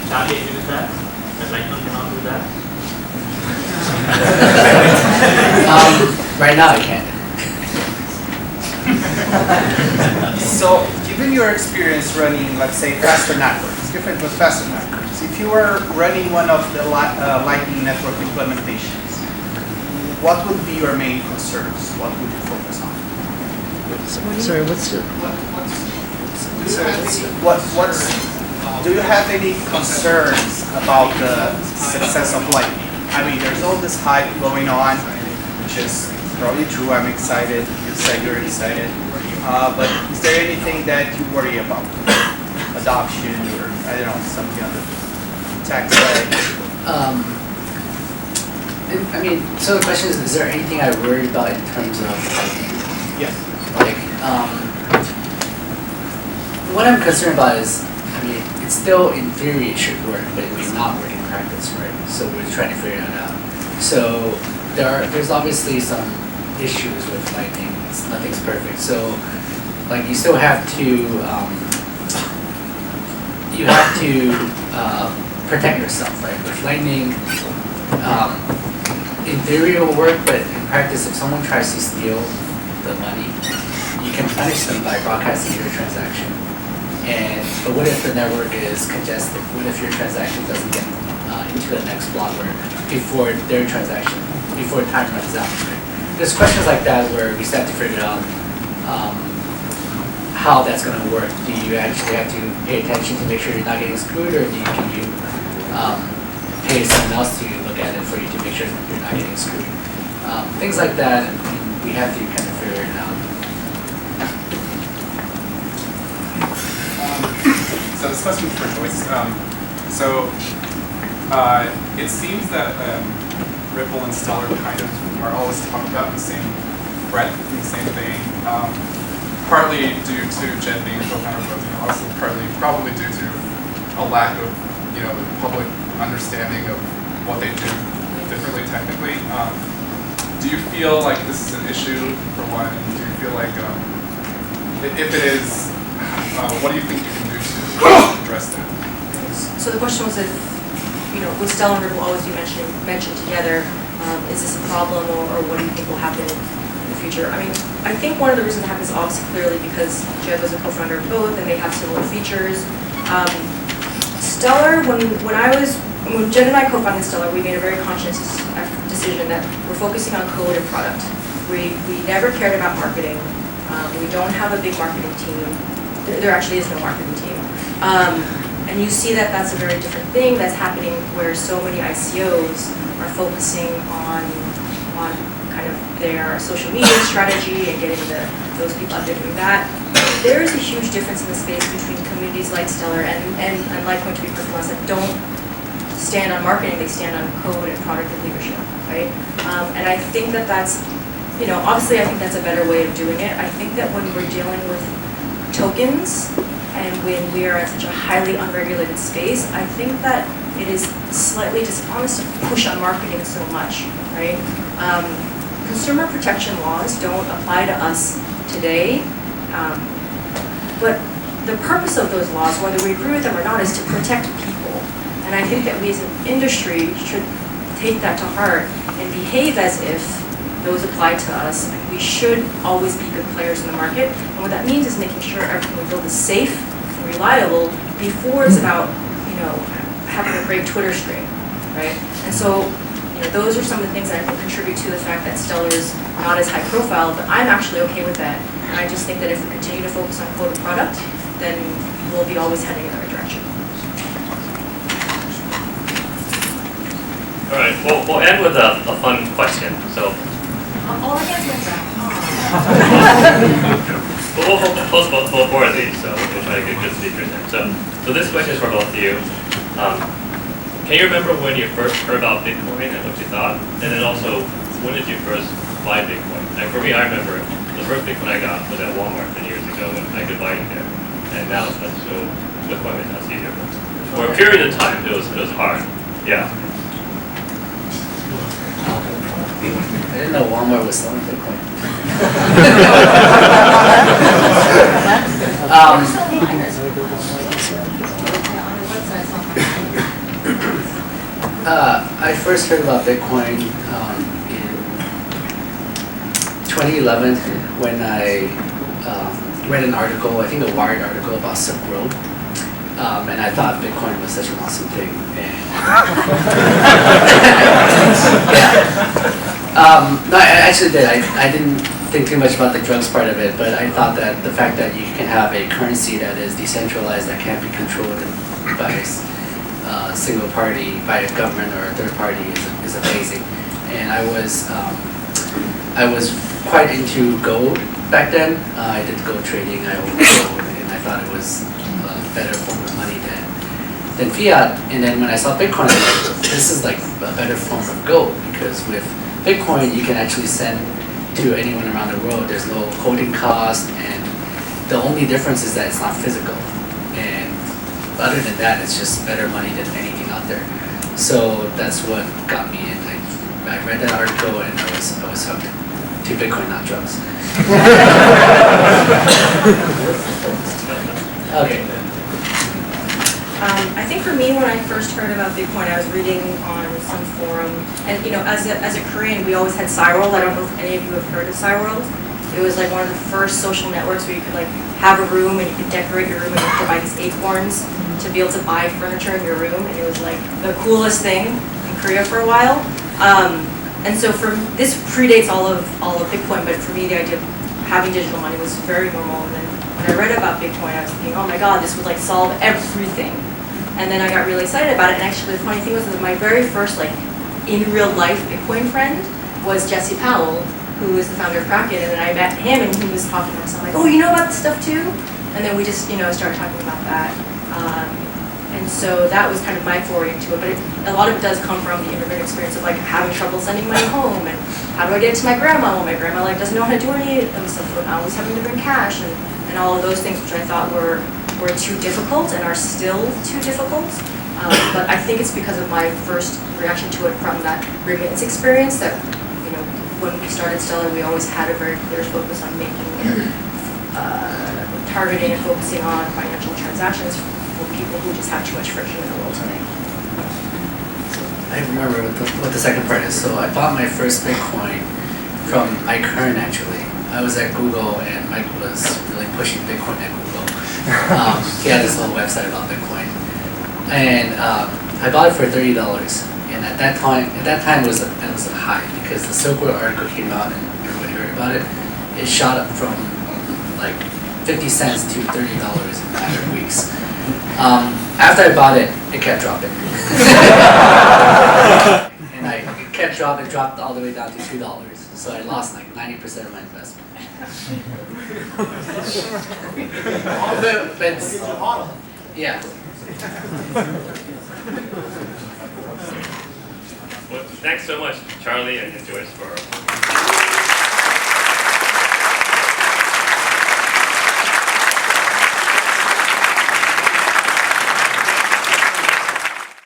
Charlie, agree with that? That Litecoin cannot do that? Right now I can't. So, given your experience running, let's say, faster networks, different with faster networks, if you were running one of the Lightning Network implementations, what would be your main concerns? What would you focus on? Sorry, what's your... Do you have any concerns about the success of Lightning? I mean, there's all this hype going on, which is probably true. I'm excited. You said you're excited. But is there anything that you worry about? Adoption or, I don't know, something on the tech side? I mean, so the question is there anything I worry about in terms of Lightning? Yes. Like, what I'm concerned about is, I mean, it's still, in theory, it should work, but it may not work in practice, right? So we're trying to figure it out. So there's obviously some issues with Lightning. Nothing's perfect. So, like, you still have to protect yourself, right? With Lightning, in theory it will work, but in practice, if someone tries to steal the money, you can punish them by broadcasting your transaction. But what if the network is congested? What if your transaction doesn't get into the next block before their transaction, before time runs out? Right? There's questions like that where we still have to figure out how that's going to work. Do you actually have to pay attention to make sure you're not getting screwed, or can you pay someone else to look at it for you to make sure you're not getting screwed? Things like that, and we have to kind of figure it out. So this question is for Joyce. It seems that Ripple and Stellar kind of are always talking about the same breadth and the same thing. Partly due to Jen being a co-founder of both, and also probably due to a lack of, public understanding of what they do differently technically. Do you feel like this is an issue for one? Do you feel like, if it is, what do you think you can do to address that? So the question was if, with Stellar and Ripple always be mentioned together, is this a problem, or what do you think will happen in the future? I mean, I think one of the reasons it happens obviously clearly because Jeb was a co-founder of both and they have similar features. Stellar, when Jen and I co-founded Stellar, we made a very conscious decision that we're focusing on code and product. We never cared about marketing. We don't have a big marketing team. There actually is no marketing team. And you see that that's a very different thing that's happening where so many ICOs are focusing on kind of their social media strategy and getting those people out there doing that. There is a huge difference in the space between communities like Stellar and Litecoin, to be perfectly honest, that don't stand on marketing, they stand on code and product and leadership, right? And I think that that's, obviously I think that's a better way of doing it. I think that when we're dealing with tokens and when we are in such a highly unregulated space, I think that it is slightly dishonest to push on marketing so much, right? Consumer protection laws don't apply to us today, but the purpose of those laws, whether we agree with them or not, is to protect people. And I think that we as an industry should take that to heart and behave as if those apply to us. We should always be good players in the market. And what that means is making sure everything we build is safe and reliable before it's about, having a great Twitter stream, right? And so, those are some of the things that I think contribute to the fact that Stellar is not as high profile, but I'm actually okay with that. And I just think that if we continue to focus on code and product, then we'll be always heading in the right direction. All right, we'll end with a fun question. So, all hands went down. we'll post both four of these, so we'll try to get good speakers in. So this question is for both of you. Can you remember when you first heard about Bitcoin and what you thought? And then also, when did you first buy Bitcoin? And for me, I remember the first Bitcoin I got was at Walmart 10 years ago, and I could buy it there. And now it's so Bitcoin is much easier. For a period of time, it was hard. Yeah. I didn't know Walmart was selling Bitcoin. I first heard about Bitcoin in 2011 when I read an article, I think a Wired article about Silk Road. And I thought Bitcoin was such an awesome thing. And no, I actually did. I didn't think too much about the drugs part of it, but I thought that the fact that you can have a currency that is decentralized, that can't be controlled by a single party, by a government or a third party is amazing. And I was quite into gold back then. I did gold trading, I owned gold, and I thought it was a better form of money than fiat. And then when I saw Bitcoin, I was like, this is like a better form of gold, because with Bitcoin you can actually send to anyone around the world. There's no holding cost, and the only difference is that it's not physical. And other than that, it's just better money than anything out there. So that's what got me in. I read that article and I was hooked to Bitcoin, not drugs. Okay. I think for me, when I first heard about Bitcoin, I was reading on some forum, and as a Korean, we always had Cyworld. I don't know if any of you have heard of Cyworld. It was like one of the first social networks where you could like have a room and you could decorate your room and you could buy these acorns to be able to buy furniture in your room, and it was like the coolest thing in Korea for a while. And so this predates all of Bitcoin, but for me, the idea of having digital money was very normal. And then when I read about Bitcoin, I was thinking, oh my God, this would like solve everything. And then I got really excited about it. And actually, the funny thing was that my very first like in real life Bitcoin friend was Jesse Powell, who is the founder of Kraken. And then I met him, and he was talking to us. I'm like, oh, you know about this stuff too? And then we just started talking about that. And so that was kind of my foray into it. But a lot of it does come from the immigrant experience of like having trouble sending money home, and how do I get it to my grandma? Well, my grandma like doesn't know how to do any of the stuff. I was having to bring cash and all of those things, which I thought were too difficult and are still too difficult. But I think it's because of my first reaction to it from that remittance experience that, when we started Stellar, we always had a very clear focus on making, targeting and focusing on financial transactions for people who just have too much friction in the world today. I remember what the second part is. So I bought my first Bitcoin from Mike Hearn, actually. I was at Google, and Mike was really pushing Bitcoin at Google. He had this little website about Bitcoin, and I bought it for $30. And at that time it was a high, because the Silk Road article came out and everybody heard about it. It shot up from like 50 cents to $30 in a matter of weeks. After I bought it, it kept dropping. And it dropped all the way down to $2. So I lost like 90% of my investment. But yeah. Well, thanks so much, Charlie and Joyce, for